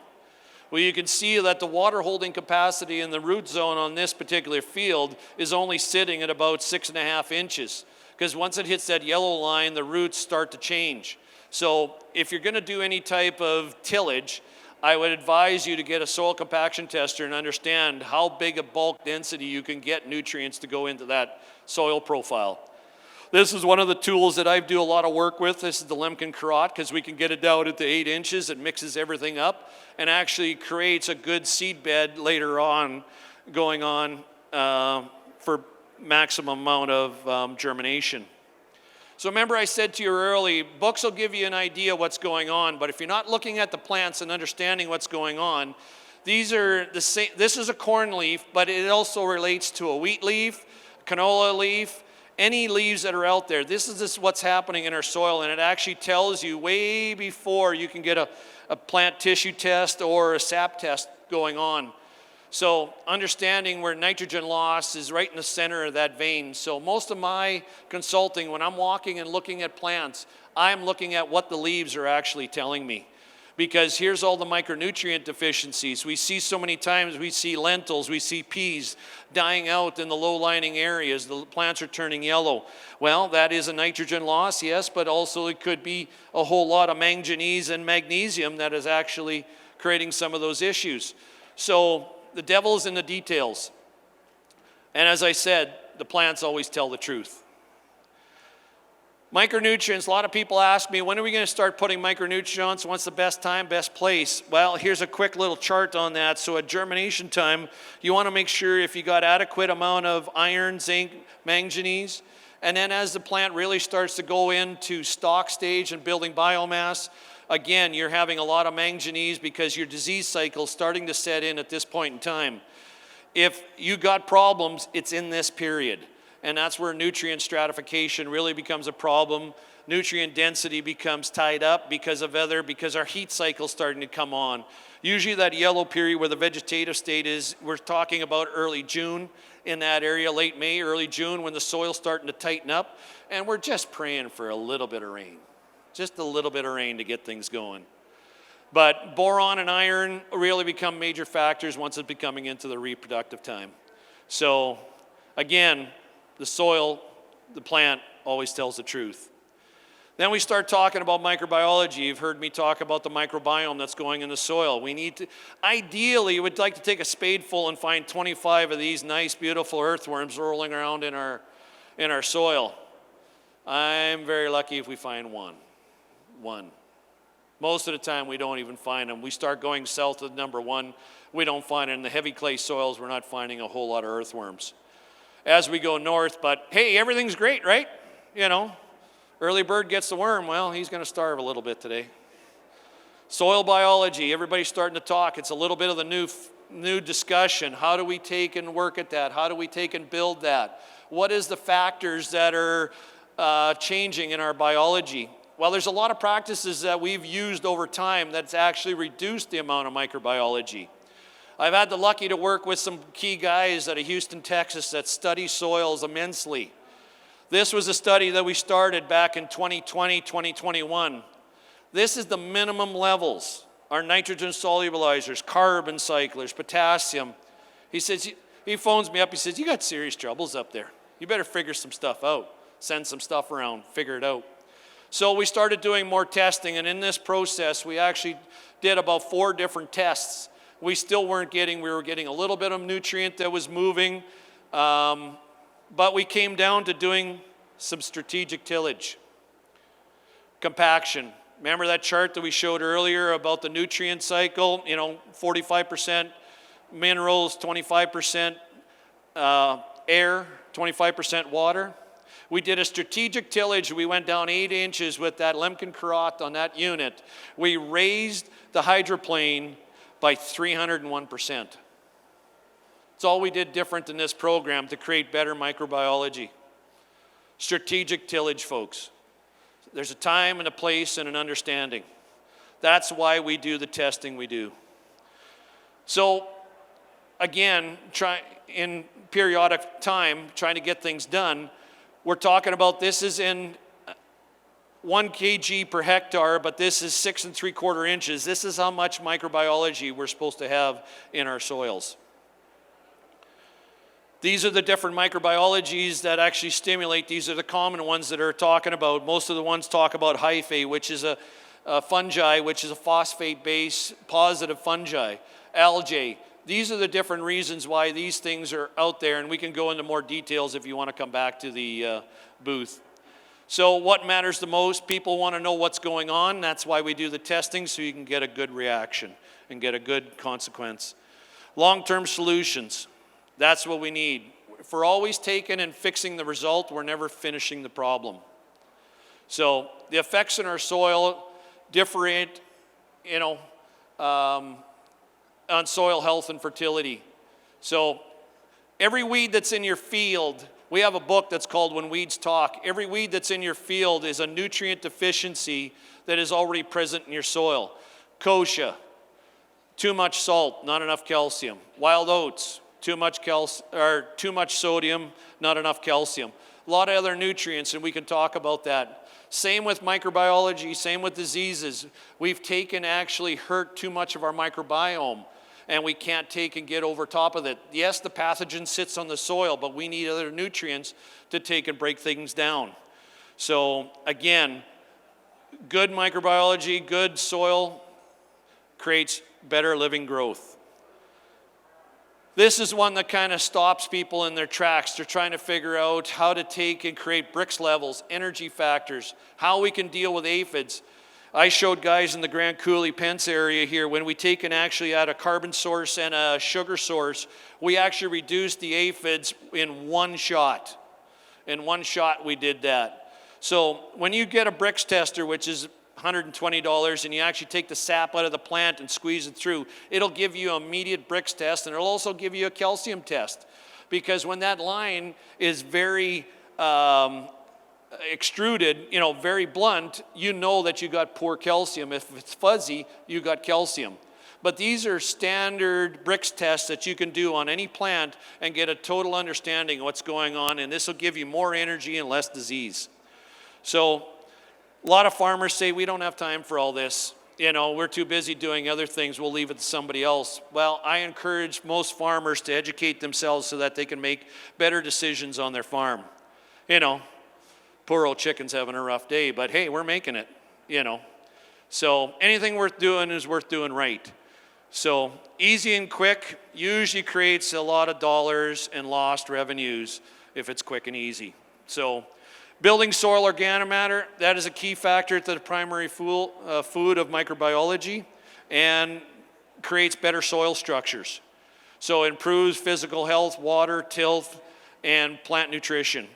Well, you can see that the water holding capacity in the root zone on this particular field is only sitting at about 6.5 inches, because once it hits that yellow line, the roots start to change. So if you're going to do any type of tillage, I would advise you to get a soil compaction tester and understand how big a bulk density you can get nutrients to go into that soil profile. This is one of the tools that I do a lot of work with. This is the Lemken Karot, because we can get it down to 8 inches. It mixes everything up and actually creates a good seed bed later on going on for maximum amount of germination. So remember I said to you early, books will give you an idea what's going on, but if you're not looking at the plants and understanding what's going on, these are the same. This is a corn leaf, but it also relates to a wheat leaf, canola leaf, any leaves that are out there. This is just what's happening in our soil, and it actually tells you way before you can get a plant tissue test or a sap test going on. So understanding where nitrogen loss is right in the center of that vein. So most of my consulting, when I'm walking and looking at plants, I'm looking at what the leaves are actually telling me. Because here's all the micronutrient deficiencies. We see so many times, we see lentils, we see peas dying out in the low-lying areas. The plants are turning yellow. Well, that is a nitrogen loss, yes, but also it could be a whole lot of manganese and magnesium that is actually creating some of those issues. So the devil's in the details. And as I said, the plants always tell the truth. Micronutrients, a lot of people ask me, when are we going to start putting micronutrients? What's the best time, best place? Well, here's a quick little chart on that. So at germination time, you want to make sure if you got adequate amount of iron, zinc, manganese, and then as the plant really starts to go into stalk stage and building biomass, again, you're having a lot of manganese because your disease cycle is starting to set in at this point in time. If you got problems, it's in this period. And that's where nutrient stratification really becomes a problem. Nutrient density becomes tied up because our heat cycle's starting to come on. Usually that yellow period where the vegetative state is, we're talking about early June in that area, late May, early June, when the soil's starting to tighten up. And we're just praying for a little bit of rain. Just a little bit of rain to get things going. But boron and iron really become major factors once it's becoming into the reproductive time. So again, the soil, the plant always tells the truth. Then we start talking about microbiology. You've heard me talk about the microbiome that's going in the soil. We need to, ideally, we'd like to take a spadeful and find 25 of these nice, beautiful earthworms rolling around in our soil. I'm very lucky if we find one. Most of the time, we don't even find them. We start going south of number one, we don't find it. In the heavy clay soils, we're not finding a whole lot of earthworms. As we go north, but hey, everything's great, right? You know, early bird gets the worm. Well, he's going to starve a little bit today. Soil biology, everybody's starting to talk. It's a little bit of the new discussion. How do we take and work at that? How do we take and build that? What is the factors that are changing in our biology? Well, there's a lot of practices that we've used over time that's actually reduced the amount of microbiology. I've had the lucky to work with some key guys out of Houston, Texas that study soils immensely. This was a study that we started back in 2020, 2021. This is the minimum levels, our nitrogen solubilizers, carbon cyclers, potassium. He phones me up, he says, you got serious troubles up there. You better figure some stuff out. Send some stuff around, figure it out. So we started doing more testing, and in this process, we actually did about 4 different tests. We were getting a little bit of nutrient that was moving, but we came down to doing some strategic tillage. Compaction. Remember that chart that we showed earlier about the nutrient cycle? 45% minerals, 25% air, 25% water. We did a strategic tillage. We went down 8 inches with that Lemken-Karrat on that unit. We raised the hydroplane by 301%. It's all we did different in this program to create better microbiology. Strategic tillage, folks. There's a time and a place and an understanding. That's why we do the testing we do. So, again, in periodic time, trying to get things done, we're talking about this is in 1 kg per hectare, but this is 6 3/4 inches. This is how much microbiology we're supposed to have in our soils. These are the different microbiologies that actually stimulate. These are the common ones that are talking about. Most of the ones talk about hyphae, which is a fungi, which is a phosphate-based positive fungi. Algae. These are the different reasons why these things are out there, and we can go into more details if you want to come back to the booth. So what matters the most? People want to know what's going on. That's why we do the testing, so you can get a good reaction and get a good consequence. Long-term solutions. That's what we need. If we're always taking and fixing the result, we're never finishing the problem. So the effects in our soil differentiate, on soil health and fertility. So every weed that's in your field, we have a book that's called When Weeds Talk. Every weed that's in your field is a nutrient deficiency that is already present in your soil. Kochia, Too much salt, not enough calcium. Wild oats, too much sodium, not enough calcium. A lot of other nutrients, and we can talk about that. Same with microbiology, same with diseases. We've actually hurt too much of our microbiome, and we can't take and get over top of it. Yes, the pathogen sits on the soil, but we need other nutrients to take and break things down. So again, good microbiology, good soil creates better living growth. This is one that kind of stops people in their tracks. They're trying to figure out how to take and create Brix levels, energy factors, how we can deal with aphids. I showed guys in the Grand Coulee Pence area here, when we take and actually add a carbon source and a sugar source, we actually reduce the aphids in one shot. In one shot we did that. So when you get a Brix tester, which is $120, and you actually take the sap out of the plant and squeeze it through, it'll give you an immediate Brix test, and it'll also give you a calcium test. Because when that line is very extruded, very blunt, you know that you got poor calcium. If it's fuzzy, you got calcium. But these are standard Brix tests that you can do on any plant and get a total understanding of what's going on, and this will give you more energy and less disease. So a lot of farmers say, we don't have time for all this. We're too busy doing other things. We'll leave it to somebody else. Well, I encourage most farmers to educate themselves so that they can make better decisions on their farm. Poor old chicken's having a rough day, but hey, we're making it, So anything worth doing is worth doing right. So easy and quick usually creates a lot of dollars and lost revenues if it's quick and easy. So building soil organomatter, that is a key factor to the primary food of microbiology, and creates better soil structures. So it improves physical health, water, tilth, and plant nutrition.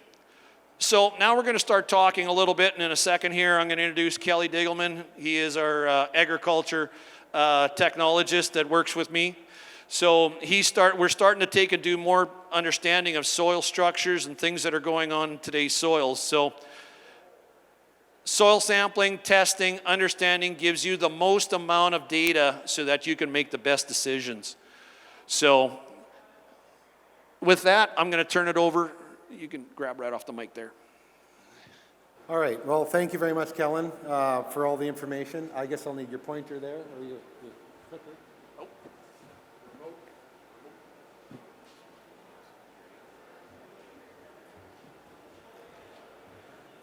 So now we're going to start talking a little bit, and in a second here I'm going to introduce Kelly Diggleman. He is our agriculture technologist that works with me. So we're starting to take and do more understanding of soil structures and things that are going on in today's soils. So soil sampling, testing, understanding gives you the most amount of data so that you can make the best decisions. So with that, I'm going to turn it over. You can grab right off the mic there. All right. Well, thank you very much, Kellen, for all the information. I guess I'll need your pointer there. Or you clicker? Oh.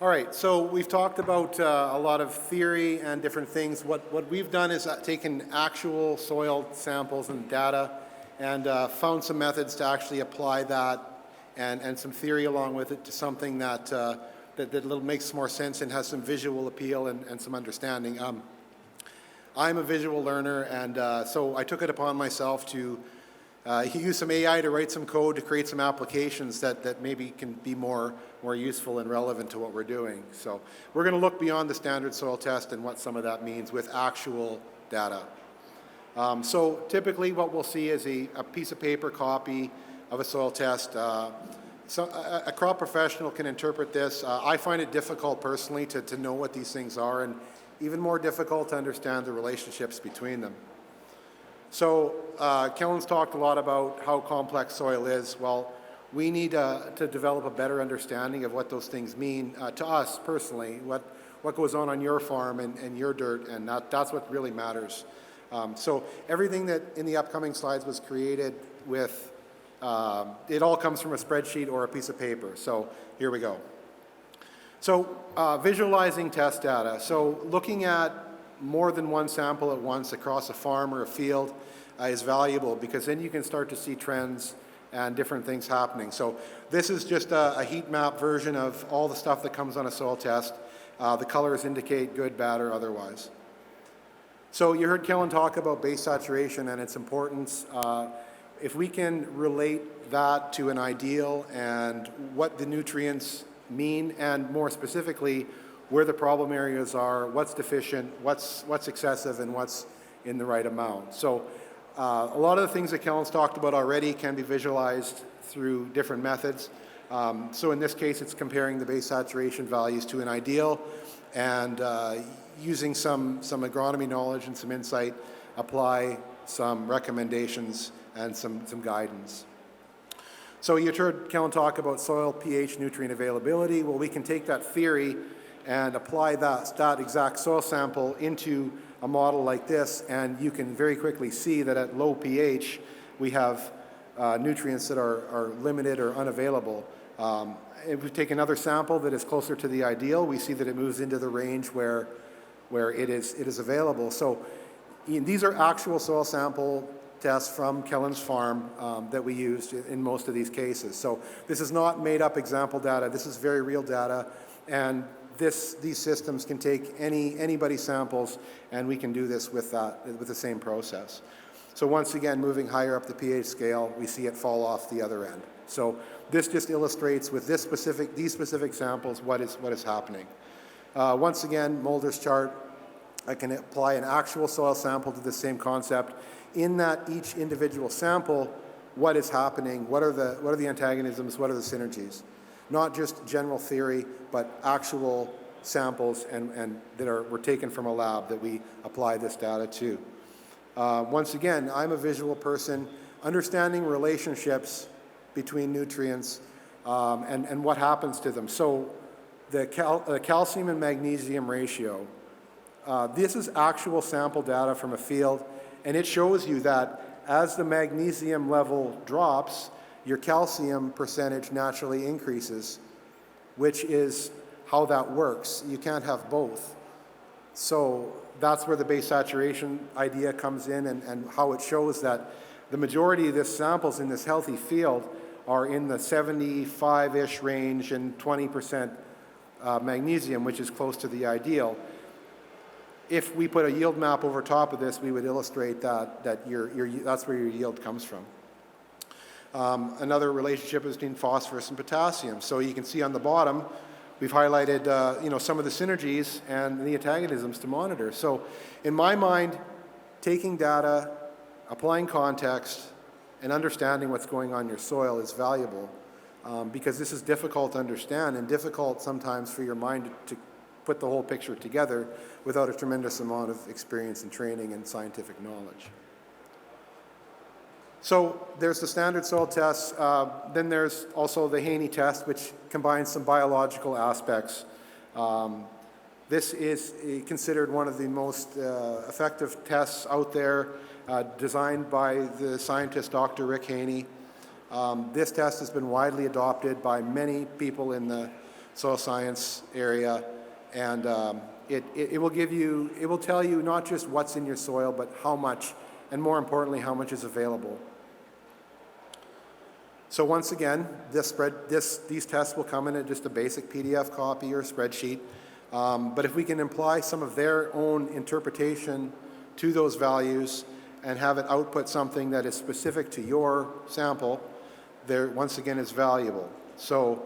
All right. So we've talked about a lot of theory and different things. What we've done is taken actual soil samples and data and found some methods to actually apply that and some theory along with it to something that makes more sense and has some visual appeal and some understanding. I'm a visual learner, and so I took it upon myself to use some AI to write some code to create some applications that maybe can be more useful and relevant to what we're doing. So we're going to look beyond the standard soil test and what some of that means with actual data. So typically what we'll see is a piece of paper copy of a soil test. So a crop professional can interpret this. I find it difficult personally to know what these things are, and even more difficult to understand the relationships between them. So Kellen's talked a lot about how complex soil is. Well, we need to develop a better understanding of what those things mean to us personally, what goes on your farm and your dirt, and that's what really matters. So everything that in the upcoming slides was created with it all comes from a spreadsheet or a piece of paper. So here we go. So visualizing test data. So looking at more than one sample at once across a farm or a field is valuable, because then you can start to see trends and different things happening. So this is just a heat map version of all the stuff that comes on a soil test. The colors indicate good, bad, or otherwise. So you heard Kellen talk about base saturation and its importance. If we can relate that to an ideal and what the nutrients mean, and more specifically, where the problem areas are, what's deficient, what's excessive, and what's in the right amount. So a lot of the things that Kellen's talked about already can be visualized through different methods. So in this case, it's comparing the base saturation values to an ideal, and using some agronomy knowledge and some insight, apply some recommendations and some guidance. So you heard Kellen talk about soil pH nutrient availability. Well, we can take that theory and apply that exact soil sample into a model like this, and you can very quickly see that at low pH we have nutrients that are limited or unavailable. If we take another sample that is closer to the ideal, we see that it moves into the range where it is available. So these are actual soil sample tests from Kellen's farm that we used in most of these cases. So this is not made up example data. This is very real data, and these systems can take anybody's samples, and we can do this with the same process. So once again, moving higher up the pH scale, we see it fall off the other end. So this just illustrates with these specific samples what is happening. Once again, Mulder's chart. I can apply an actual soil sample to the same concept. In that each individual sample, what is happening? What are the antagonisms? What are the synergies? Not just general theory, but actual samples and that were taken from a lab that we apply this data to. Once again, I'm a visual person. Understanding relationships between nutrients and what happens to them. So the calcium and magnesium ratio, this is actual sample data from a field, and it shows you that as the magnesium level drops, your calcium percentage naturally increases, which is how that works. You can't have both. So that's where the base saturation idea comes in, and how it shows that the majority of the samples in this healthy field are in the 75-ish range and 20% magnesium, which is close to the ideal. If we put a yield map over top of this, we would illustrate that that's where your yield comes from. Another relationship is between phosphorus and potassium. So you can see on the bottom, we've highlighted some of the synergies and the antagonisms to monitor. So in my mind, taking data, applying context, and understanding what's going on in your soil is valuable because this is difficult to understand and difficult sometimes for your mind to put the whole picture together without a tremendous amount of experience and training and scientific knowledge. So there's the standard soil tests. Then there's also the Haney test, which combines some biological aspects. This is considered one of the most effective tests out there, designed by the scientist Dr. Rick Haney. This test has been widely adopted by many people in the soil science area, and it will tell you not just what's in your soil, but how much, and more importantly, how much is available. So once again, these tests will come in just a basic PDF copy or spreadsheet, but if we can apply some of their own interpretation to those values and have it output something that is specific to your sample, there once again is valuable. So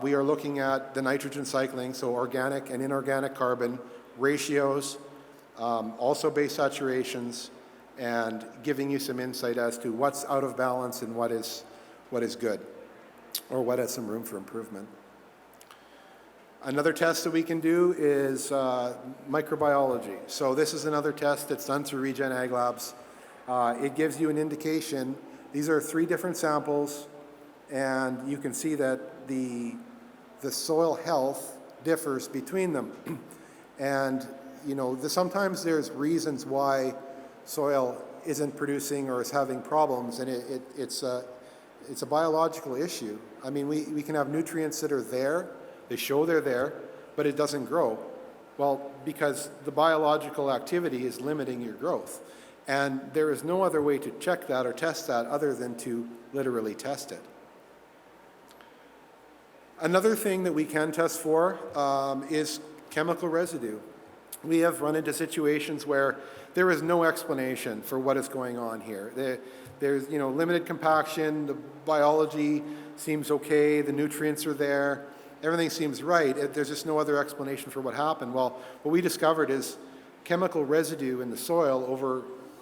we are looking at the nitrogen cycling, so organic and inorganic carbon ratios, also base saturations, and giving you some insight as to what's out of balance and what is good, or what has some room for improvement. Another test that we can do is microbiology. So this is another test that's done through Regen Ag Labs. It gives you an indication. These are 3 different samples, and you can see that the soil health differs between them. And sometimes there's reasons why soil isn't producing or is having problems, and it's a biological issue. I mean, we can have nutrients that are there, they show they're there, but it doesn't grow. Well, because the biological activity is limiting your growth. And there is no other way to check that or test that other than to literally test it. Another thing that we can test for is chemical residue. We have run into situations where there is no explanation for what is going on here. There's limited compaction, the biology seems okay, the nutrients are there, everything seems right. There's just no other explanation for what happened. Well, what we discovered is chemical residue in the soil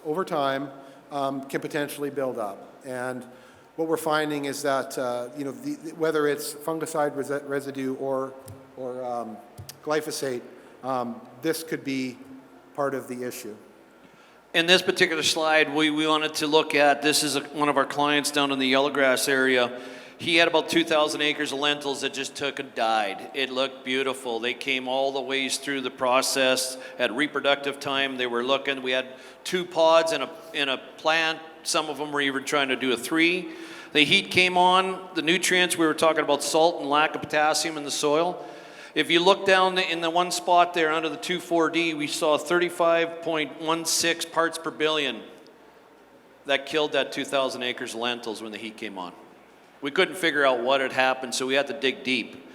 over time can potentially build up. And what we're finding is that whether it's fungicide residue or glyphosate, this could be part of the issue. In this particular slide, we wanted to look at, this is one of our clients down in the Yellowgrass area. He had about 2,000 acres of lentils that just took and died. It looked beautiful. They came all the ways through the process at reproductive time. They were looking. We had 2 pods in a plant. Some of them were even trying to do a 3. The heat came on. The nutrients, we were talking about salt and lack of potassium in the soil. If you look down in the one spot there under the 2,4-D, we saw 35.16 parts per billion. That killed that 2,000 acres of lentils when the heat came on. We couldn't figure out what had happened, so we had to dig deep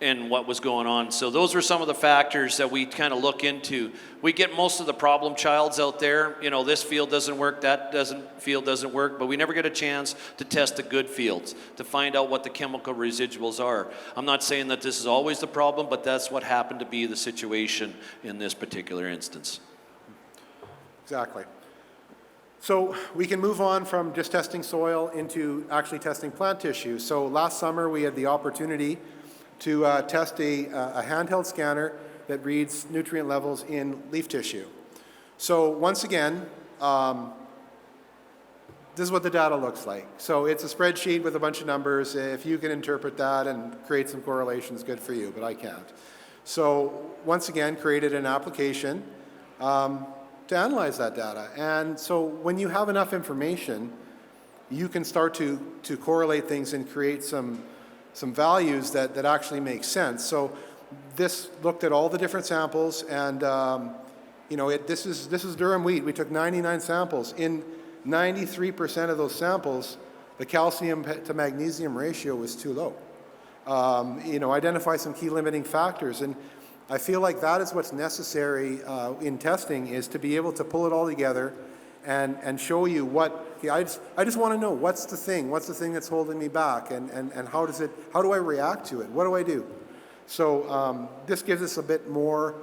in what was going on. So those were some of the factors that we kind of look into. We get most of the problem childs out there. You know, this field doesn't work, field doesn't work, but we never get a chance to test the good fields to find out what the chemical residuals are. I'm not saying that this is always the problem, but that's what happened to be the situation in this particular instance. Exactly. So we can move on from just testing soil into actually testing plant tissue. So last summer we had the opportunity to test a handheld scanner that reads nutrient levels in leaf tissue. So once again, this is what the data looks like. So it's a spreadsheet with a bunch of numbers. If you can interpret that and create some correlations, good for you, but I can't. So once again, created an application to analyze that data. And so when you have enough information, you can start to correlate things and create some values that actually make sense. So this looked at all the different samples, and you know, this is durum wheat. We took 99 samples. In 93% of those samples, the calcium to magnesium ratio was too low. You know, identify some key limiting factors, and I feel like that is what's necessary in testing, is to be able to pull it all together and show you what, I just want to know what's the thing that's holding me back, and how do I react to it? What do I do? So this gives us a bit more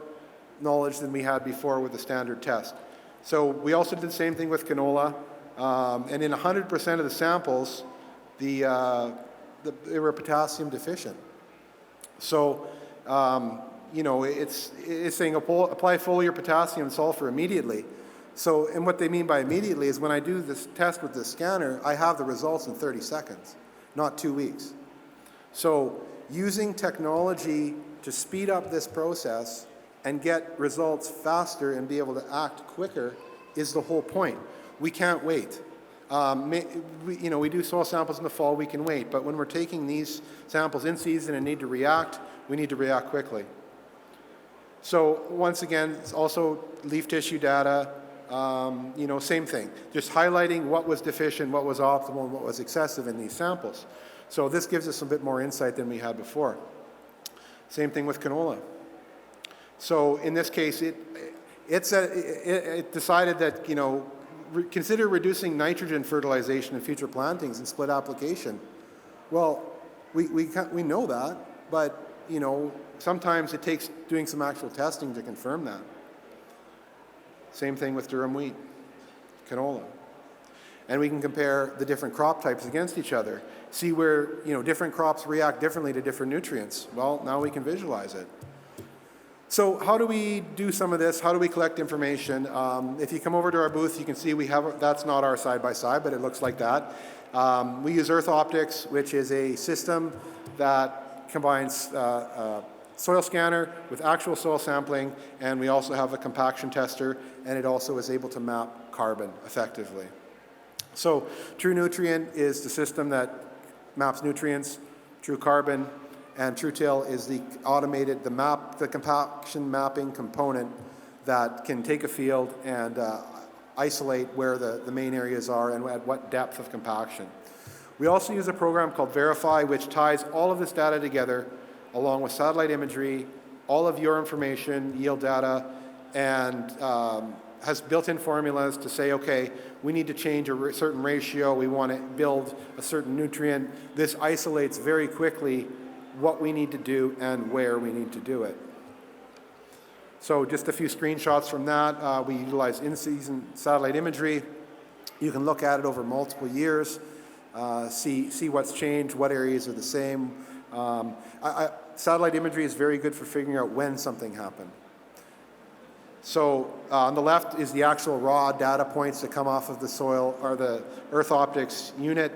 knowledge than we had before with the standard test. So we also did the same thing with canola, and in 100% of the samples, they were potassium deficient. So you know, it's saying apply foliar potassium sulfur immediately. So, and what they mean by immediately is when I do this test with this scanner, I have the results in 30 seconds, not 2 weeks. So using technology to speed up this process and get results faster and be able to act quicker is the whole point. We can't wait. You know, we do soil samples in the fall, we can wait, but when we're taking these samples in season and need to react, we need to react quickly. So once again, it's also leaf tissue data, you know, same thing. Just highlighting what was deficient, what was optimal, and what was excessive in these samples. So this gives us a bit more insight than we had before. Same thing with canola. So in this case, it decided that, you know, consider reducing nitrogen fertilization in future plantings and split application. Well, we know that, but, you know, sometimes it takes doing some actual testing to confirm that. Same thing with durum wheat, canola. And we can compare the different crop types against each other, see where, you know, different crops react differently to different nutrients. Well, now we can visualize it. So how do we do some of this? How do we collect information? If you come over to our booth, you can see we have, that's not our side-by-side, but it looks like that. We use Earth Optics, which is a system that combines soil scanner with actual soil sampling, and we also have a compaction tester, and it also is able to map carbon effectively. So True Nutrient is the system that maps nutrients, True Carbon, and TrueTill is the automated, the compaction mapping component that can take a field and isolate where the main areas are and at what depth of compaction. We also use a program called Verify, which ties all of this data together along with satellite imagery, all of your information, yield data, and has built-in formulas to say, okay, we need to change a certain ratio, we want to build a certain nutrient. This isolates very quickly what we need to do and where we need to do it. So just a few screenshots from that. We utilize in-season satellite imagery. You can look at it over multiple years, see what's changed, what areas are the same. Satellite imagery is very good for figuring out when something happened. So on the left is the actual raw data points that come off of the soil, or the Earth Optics unit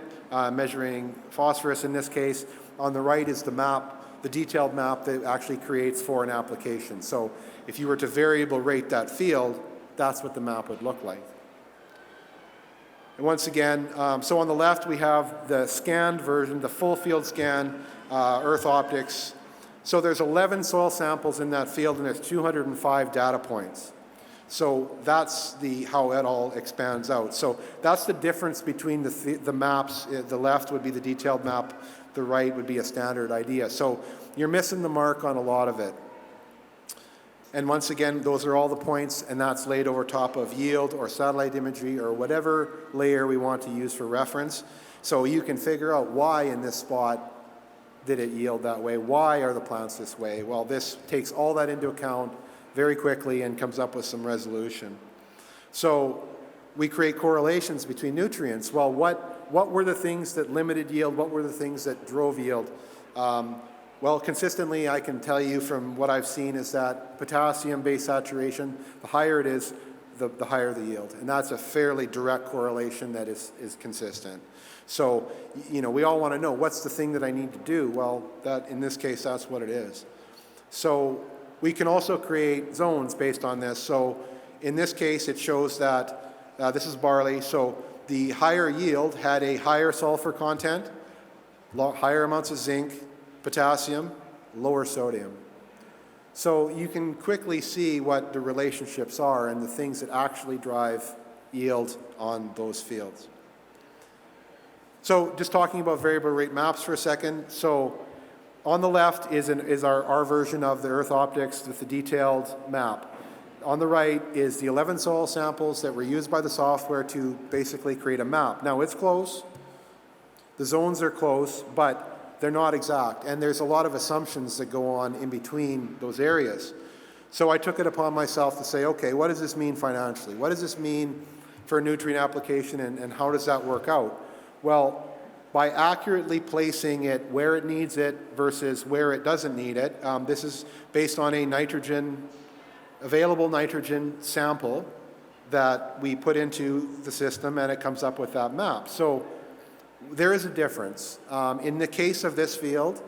measuring phosphorus in this case. On the right is the map, the detailed map that actually creates for an application. So if you were to variable rate that field, that's what the map would look like. And once again, so on the left we have the scanned version, the full field scan, Earth Optics. So there's 11 soil samples in that field, and there's 205 data points. So that's how it all expands out. So that's the difference between the maps. The left would be the detailed map, the right would be a standard idea. So you're missing the mark on a lot of it. And once again, those are all the points, and that's laid over top of yield or satellite imagery or whatever layer we want to use for reference. So you can figure out why in this spot did it yield that way? Why are the plants this way? Well, this takes all that into account very quickly and comes up with some resolution. So we create correlations between nutrients. Well, what were the things that limited yield? What were the things that drove yield? Well, consistently, I can tell you from what I've seen is that potassium-based saturation, the higher it is, the higher the yield. And that's a fairly direct correlation that is consistent. So, we all want to know, what's the thing that I need to do? Well, in this case, that's what it is. So we can also create zones based on this. So in this case, it shows that this is barley. So the higher yield had a higher sulfur content, higher amounts of zinc, potassium, lower sodium. So you can quickly see what the relationships are and the things that actually drive yield on those fields. So just talking about variable rate maps for a second. So on the left is our version of the Earth Optics with the detailed map. On the right is the 11 soil samples that were used by the software to basically create a map. Now it's close, the zones are close, but they're not exact. And there's a lot of assumptions that go on in between those areas. So I took it upon myself to say, okay, what does this mean financially? What does this mean for a nutrient application, and how does that work out? Well, by accurately placing it where it needs it versus where it doesn't need it, this is based on a available nitrogen sample that we put into the system, and it comes up with that map. So there is a difference. In the case of this field,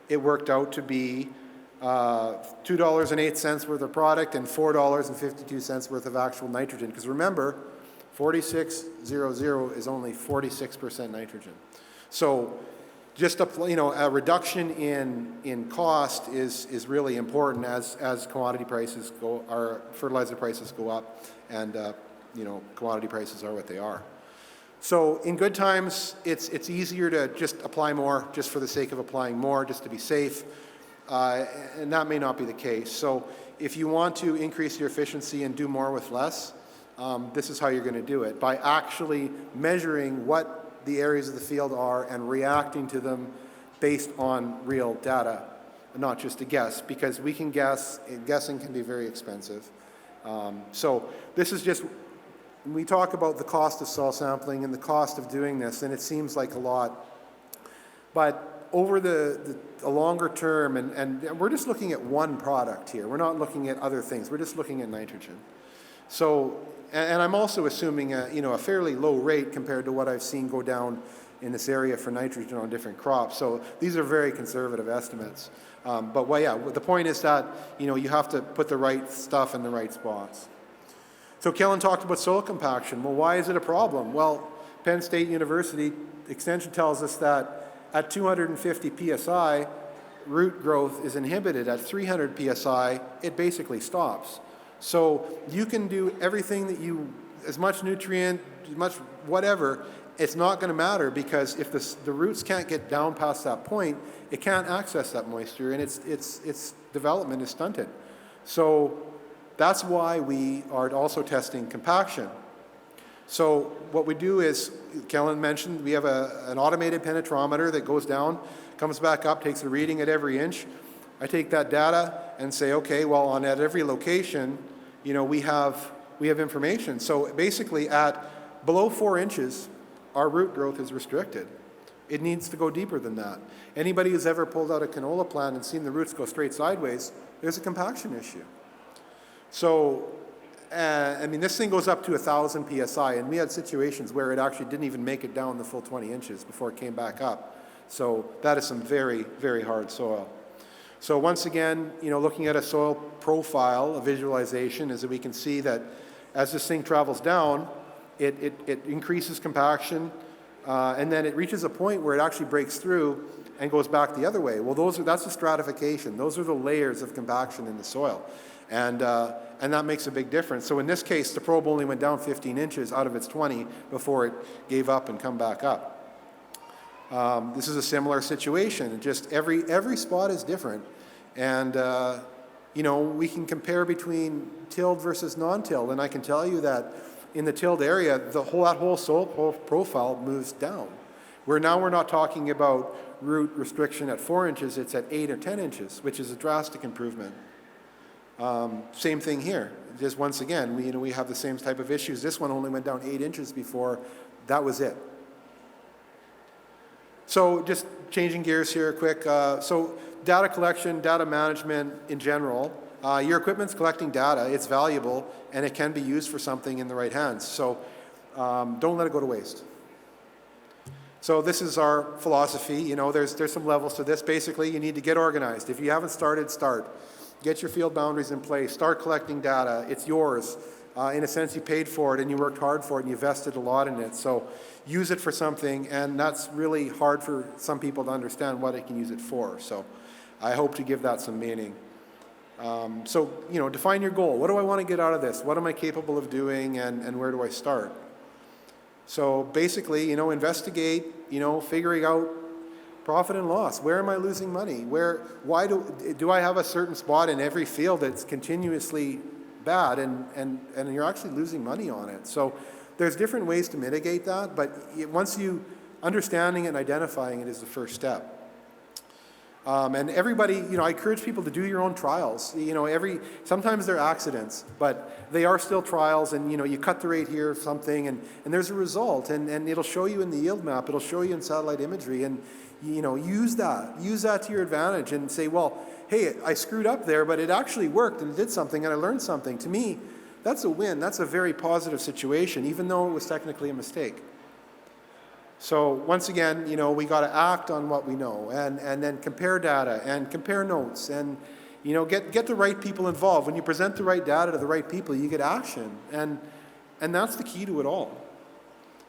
it worked out to be $2.08 worth of product and $4.52 worth of actual nitrogen. Because remember, 4600 is only 46% nitrogen. So just a reduction in cost is really important as commodity prices our fertilizer prices go up, and commodity prices are what they are. So in good times, it's easier to just apply more just for the sake of applying more, just to be safe, and that may not be the case. So if you want to increase your efficiency and do more with less, this is how you're going to do it, by actually measuring what the areas of the field are and reacting to them based on real data, not just a guess, because we can guess, and guessing can be very expensive. So this is just, when we talk about the cost of soil sampling and the cost of doing this, and it seems like a lot, but over the longer term, and we're just looking at one product here. We're not looking at other things. We're just looking at nitrogen. So, and I'm also assuming a fairly low rate compared to what I've seen go down in this area for nitrogen on different crops. So these are very conservative estimates. But well, yeah, the point is that you have to put the right stuff in the right spots. So Kellen talked about soil compaction. Well, why is it a problem? Well, Penn State University Extension tells us that at 250 psi, root growth is inhibited. At 300 psi, it basically stops. So you can do everything that as much nutrient, as much whatever, it's not going to matter, because if the roots can't get down past that point, it can't access that moisture, and its development is stunted. So that's why we are also testing compaction. So what we do is, Kellen mentioned, we have an automated penetrometer that goes down, comes back up, takes a reading at every inch. I take that data and say, okay, well, at every location, we have information. So basically, at below 4 inches, our root growth is restricted. It needs to go deeper than that. Anybody who's ever pulled out a canola plant and seen the roots go straight sideways, there's a compaction issue. So I mean, this thing goes up to 1,000 psi, and we had situations where it actually didn't even make it down the full 20 inches before it came back up. So that is some very, very hard soil. So once again, looking at a soil profile, a visualization, is that we can see that as this thing travels down, it increases compaction, and then it reaches a point where it actually breaks through and goes back the other way. Well, that's the stratification. Those are the layers of compaction in the soil. And that makes a big difference. So in this case, the probe only went down 15 inches out of its 20 before it gave up and come back up. This is a similar situation. Just every spot is different. And, we can compare between tilled versus non-tilled. And I can tell you that in the tilled area, that whole soil profile moves down. We're not talking about root restriction at 4 inches, it's at 8 or 10 inches, which is a drastic improvement. Same thing here. Just once again, we have the same type of issues. This one only went down 8 inches before. That was it. So just changing gears here quick. So data collection, data management in general. Your equipment's collecting data. It's valuable, and it can be used for something in the right hands. So don't let it go to waste. So this is our philosophy. There's some levels to this. Basically, you need to get organized. If you haven't started, start. Get your field boundaries in place. Start collecting data. It's yours. In a sense, you paid for it and you worked hard for it and you invested a lot in it. So use it for something, and that's really hard for some people to understand what it can use it for. So I hope to give that some meaning. So define your goal. What do I want to get out of this? What am I capable of doing, and where do I start? So basically, investigate, figuring out profit and loss. Where am I losing money? Why do I have a certain spot in every field that's continuously bad and you're actually losing money on it? So there's different ways to mitigate that, but once you understanding and identifying it is the first step. And everybody, I encourage people to do your own trials. Sometimes they're accidents, but they are still trials, and you cut the rate here or something, and there's a result, and it'll show you in the yield map, it'll show you in satellite imagery, and use that to your advantage and say, well, hey, I screwed up there, but it actually worked and it did something and I learned something. To me, that's a win. That's a very positive situation, even though it was technically a mistake. So once again, we got to act on what we know, and then compare data and compare notes, and get the right people involved. When you present the right data to the right people, you get action, and that's the key to it all.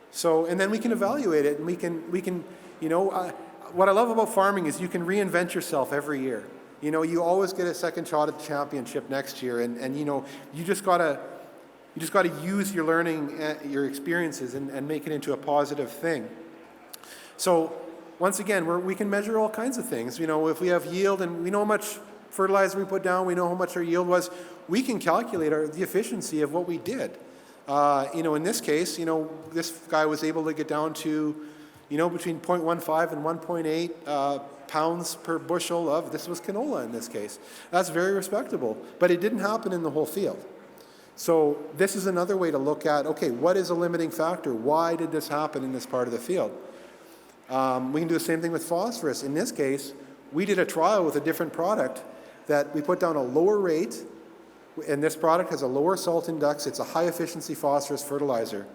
So, and then we can evaluate it, and we can what I love about farming is you can reinvent yourself every year. You always get a second shot at the championship next year, and you just gotta use your learning, your experiences, and make it into a positive thing. So once again, we can measure all kinds of things. If we have yield and we know how much fertilizer we put down, we know how much our yield was, we can calculate the efficiency of what we did. In this case, this guy was able to get down to, between 0.15 and 1.8 pounds per bushel of, this was canola in this case. That's very respectable, but it didn't happen in the whole field. So this is another way to look at, okay, what is a limiting factor? Why did this happen in this part of the field? We can do the same thing with phosphorus. In this case, we did a trial with a different product that we put down a lower rate, and this product has a lower salt index. It's a high efficiency phosphorus fertilizer.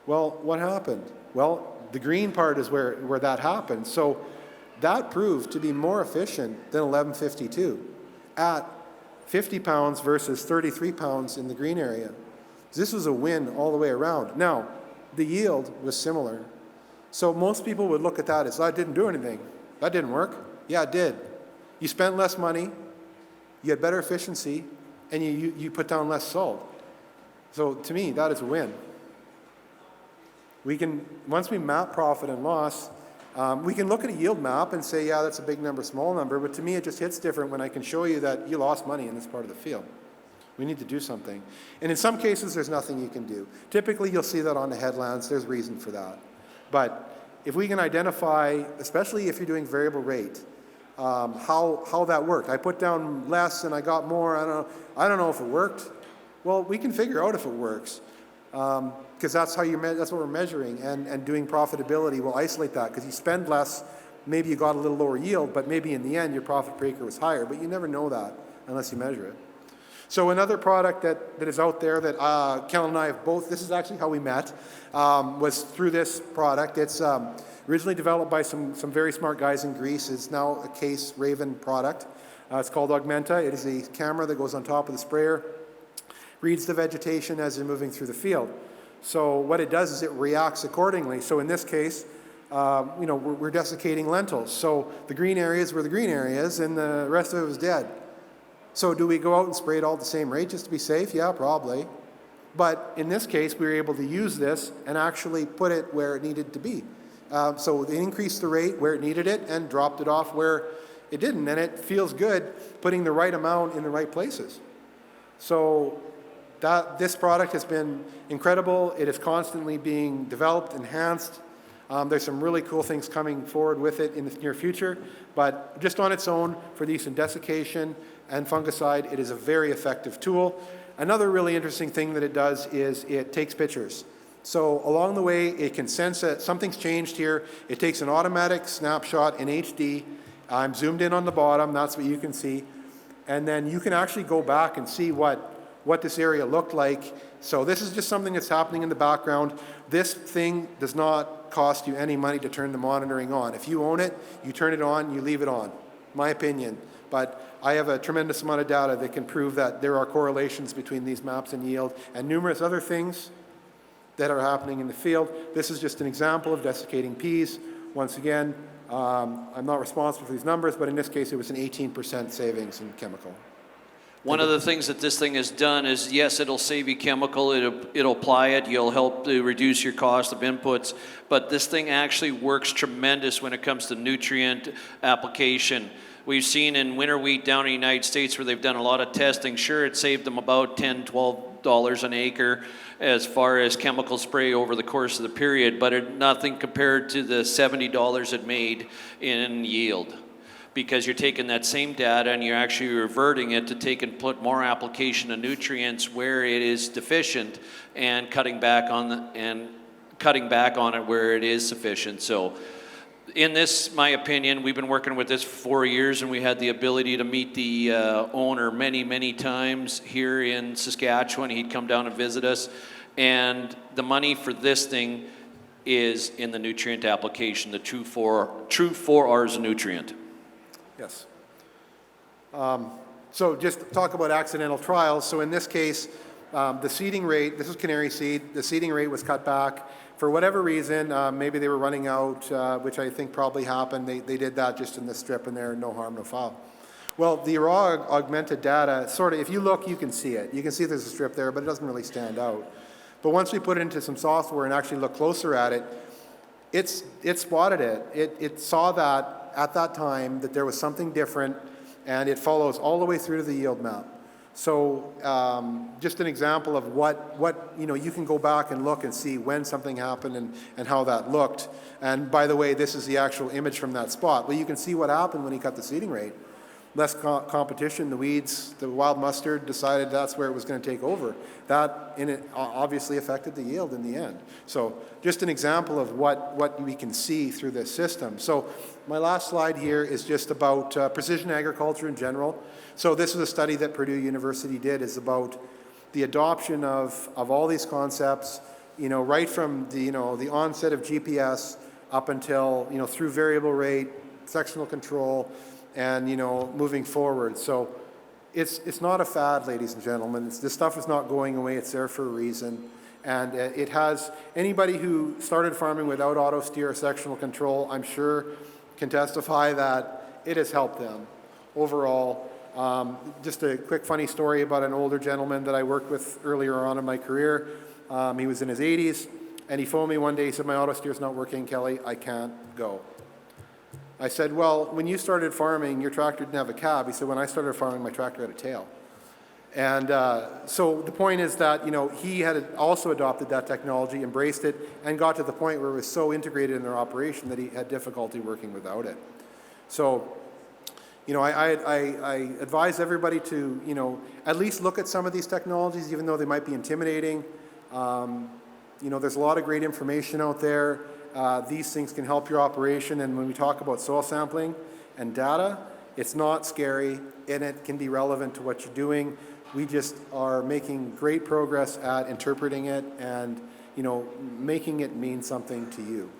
Well, what happened? Well, the green part is where that happened. So that proved to be more efficient than 1152 at 50 pounds versus 33 pounds in the green area. This was a win all the way around. Now, the yield was similar. So most people would look at that as, that didn't do anything. That didn't work. Yeah, it did. You spent less money, you had better efficiency, and you put down less salt. So to me, that is a win. Once we map profit and loss, we can look at a yield map and say, yeah, that's a big number, small number, but to me it just hits different when I can show you that you lost money in this part of the field. We need to do something. And in some cases, there's nothing you can do. Typically, you'll see that on the headlands. There's reason for that. But if we can identify, especially if you're doing variable rate, how that worked. I put down less and I got more. I don't know if it worked. Well, we can figure out if it works. Because that's what we're measuring, and doing profitability will isolate that, because you spend less, maybe you got a little lower yield, but maybe in the end your profit per acre was higher, but you never know that unless you measure it. So another product that is out there that Kellen and I have both, this is actually how we met, was through this product. It's originally developed by some very smart guys in Greece. It's now a Case Raven product. It's called Augmenta. It is a camera that goes on top of the sprayer, reads the vegetation as you're moving through the field. So what it does is it reacts accordingly. So in this case, we're desiccating lentils. So the green areas were the green areas and the rest of it was dead. So do we go out and spray it all at the same rate just to be safe? Yeah, probably. But in this case, we were able to use this and actually put it where it needed to be. So they increased the rate where it needed it and dropped it off where it didn't. And it feels good putting the right amount in the right places. So this product has been incredible. It is constantly being developed, enhanced. There's some really cool things coming forward with it in the near future. But just on its own, for the use in desiccation and fungicide, it is a very effective tool. Another really interesting thing that it does is it takes pictures. So along the way, it can sense that something's changed here. It takes an automatic snapshot in HD. I'm zoomed in on the bottom. That's what you can see. And then you can actually go back and see what this area looked like. So this is just something that's happening in the background. This thing does not cost you any money to turn the monitoring on. If you own it, you turn it on, you leave it on, my opinion. But I have a tremendous amount of data that can prove that there are correlations between these maps and yield and numerous other things that are happening in the field. This is just an example of desiccating peas. Once again, I'm not responsible for these numbers, but in this case, it was an 18% savings in chemical. One of the things that this thing has done is, yes, it'll save you chemical, it'll apply it, you'll help to reduce your cost of inputs, but this thing actually works tremendous when it comes to nutrient application. We've seen in winter wheat down in the United States where they've done a lot of testing, sure, it saved them about $10, $12 an acre as far as chemical spray over the course of the period, but nothing compared to the $70 it made in yield. Because you're taking that same data and you're actually reverting it to take and put more application of nutrients where it is deficient and cutting back on it where it is sufficient. So in this, my opinion, we've been working with this for 4 years and we had the ability to meet the owner many times here in Saskatchewan. He'd come down and visit us, and the money for this thing is in the nutrient application, the true 4 R's of nutrient. Yes. So just talk about accidental trials. So in this case, the seeding rate, this is canary seed, the seeding rate was cut back. For whatever reason, maybe they were running out, which I think probably happened. They did that just in the strip and there, no harm, no foul. Well, the raw augmented data, sort of, if you look, you can see it. You can see there's a strip there, but it doesn't really stand out. But once we put it into some software and actually look closer at it, it spotted it. It saw that at that time that there was something different, and it follows all the way through to the yield map. So just an example of what you can go back and look and see when something happened and how that looked. And by the way, this is the actual image from that spot. Well, you can see what happened when he cut the seeding rate. Less competition, the weeds, the wild mustard decided that's where it was going to take over. That in it obviously affected the yield in the end. So just an example of what we can see through this system. So my last slide here is just about precision agriculture in general. So this is a study that Purdue University did, is about the adoption of all these concepts, right from the onset of GPS up until, through variable rate, sectional control, and moving forward. So it's not a fad, ladies and gentlemen. This stuff is not going away. It's there for a reason. And it has, anybody who started farming without auto steer or sectional control, I'm sure can testify that it has helped them overall. Just a quick funny story about an older gentleman that I worked with earlier on in my career. He was in his 80s, and he phoned me one day. He said, "My auto steer's not working, Kelly. I can't go." I said, "Well, when you started farming, your tractor didn't have a cab." He said, "When I started farming, my tractor had a tail." And so the point is that, he had also adopted that technology, embraced it, and got to the point where it was so integrated in their operation that he had difficulty working without it. So, I advise everybody to, at least look at some of these technologies, even though they might be intimidating. There's a lot of great information out there. These things can help your operation, and when we talk about soil sampling and data, it's not scary, and it can be relevant to what you're doing. We just are making great progress at interpreting it and, making it mean something to you.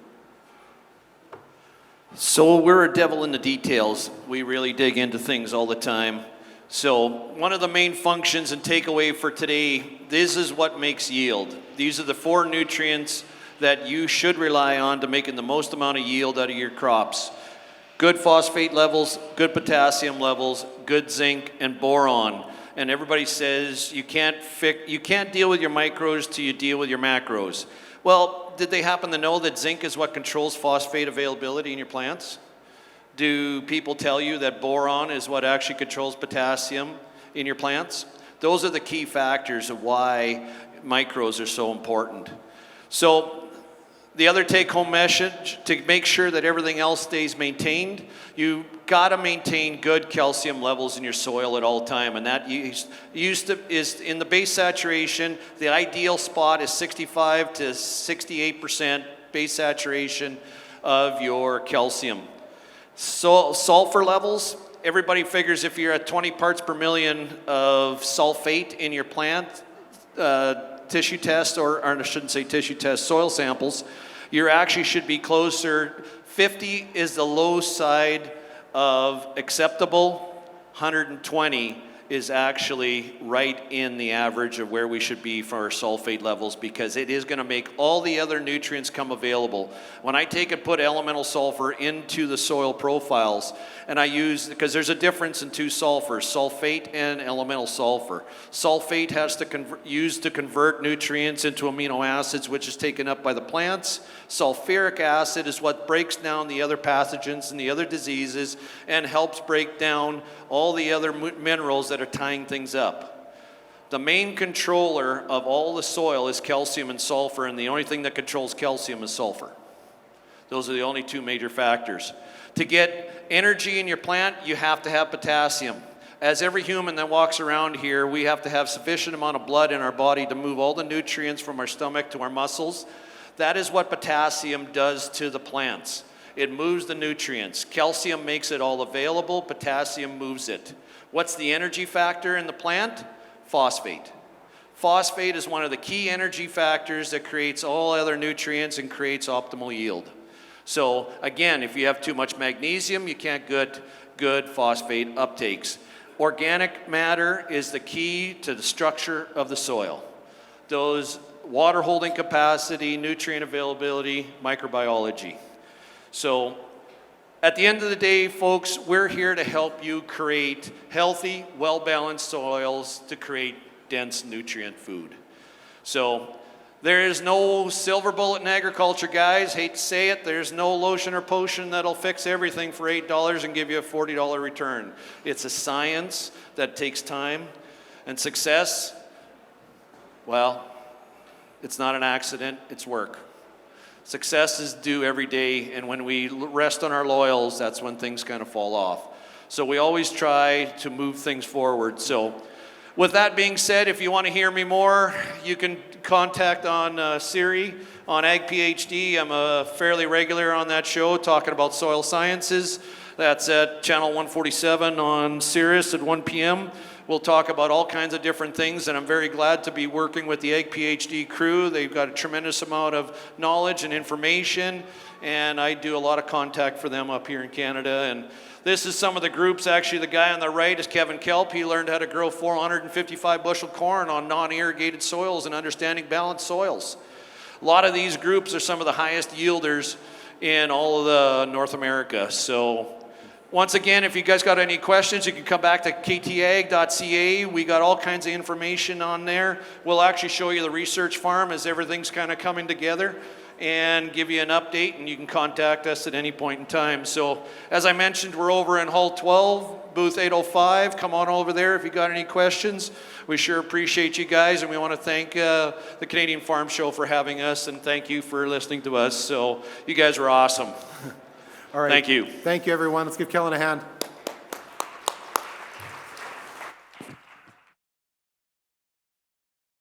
So we're a devil in the details. We really dig into things all the time. So one of the main functions and takeaway for today, this is what makes yield. These are the 4 nutrients that you should rely on to making the most amount of yield out of your crops. Good phosphate levels, good potassium levels, good zinc and boron. And everybody says you can't deal with your micros till you deal with your macros. Well, did they happen to know that zinc is what controls phosphate availability in your plants? Do people tell you that boron is what actually controls potassium in your plants? Those are the key factors of why micros are so important. So the other take-home message, to make sure that everything else stays maintained, you got to maintain good calcium levels in your soil at all time, and that is in the base saturation. The ideal spot is 65 to 68% base saturation of your calcium. So sulfur levels, everybody figures if you're at 20 parts per million of sulfate in your plant tissue test, or I shouldn't say tissue test, soil samples, you actually should be closer. 50 is the low side of acceptable. 120 is actually right in the average of where we should be for our sulfate levels, because it is going to make all the other nutrients come available. When I take and put elemental sulfur into the soil profiles, and I use, because there's a difference in 2 sulfurs, sulfate and elemental sulfur. Sulfate has to use to convert nutrients into amino acids, which is taken up by the plants. Sulfuric acid is what breaks down the other pathogens and the other diseases and helps break down all the other minerals that are tying things up. The main controller of all the soil is calcium and sulfur, and the only thing that controls calcium is sulfur. Those are the only 2 major factors. To get energy in your plant, you have to have potassium. As every human that walks around here, we have to have sufficient amount of blood in our body to move all the nutrients from our stomach to our muscles. That is what potassium does to the plants. It moves the nutrients. Calcium makes it all available. Potassium moves it. What's the energy factor in the plant? Phosphate. Phosphate is one of the key energy factors that creates all other nutrients and creates optimal yield. So again, if you have too much magnesium, you can't get good phosphate uptakes. Organic matter is the key to the structure of the soil. Those water holding capacity, nutrient availability, microbiology. So at the end of the day, folks, we're here to help you create healthy, well-balanced soils to create dense nutrient food. So there is no silver bullet in agriculture, guys. Hate to say it. There's no lotion or potion that'll fix everything for $8 and give you a $40 return. It's a science that takes time. And success, well, it's not an accident, it's work. Success is due every day, and when we rest on our laurels, that's when things kind of fall off. So we always try to move things forward. So with that being said, if you want to hear me more, you can contact on Siri on Ag PhD. I'm fairly regular on that show talking about soil sciences. That's at channel 147 on Sirius at 1 p.m. We'll talk about all kinds of different things, and I'm very glad to be working with the Ag PhD crew. They've got a tremendous amount of knowledge and information, and I do a lot of contact for them up here in Canada. And this is some of the groups. Actually, the guy on the right is Kevin Kelp. He learned how to grow 455 bushel corn on non-irrigated soils and understanding balanced soils. A lot of these groups are some of the highest yielders in all of the North America. So once again, if you guys got any questions, you can come back to ktag.ca. We got all kinds of information on there. We'll actually show you the research farm as everything's kind of coming together and give you an update, and you can contact us at any point in time. So as I mentioned, we're over in Hall 12, booth 805. Come on over there if you got any questions. We sure appreciate you guys, and we want to thank the Canadian Farm Show for having us, and thank you for listening to us. So you guys are awesome. All right. Thank you. Thank you, everyone. Let's give Kellen a hand.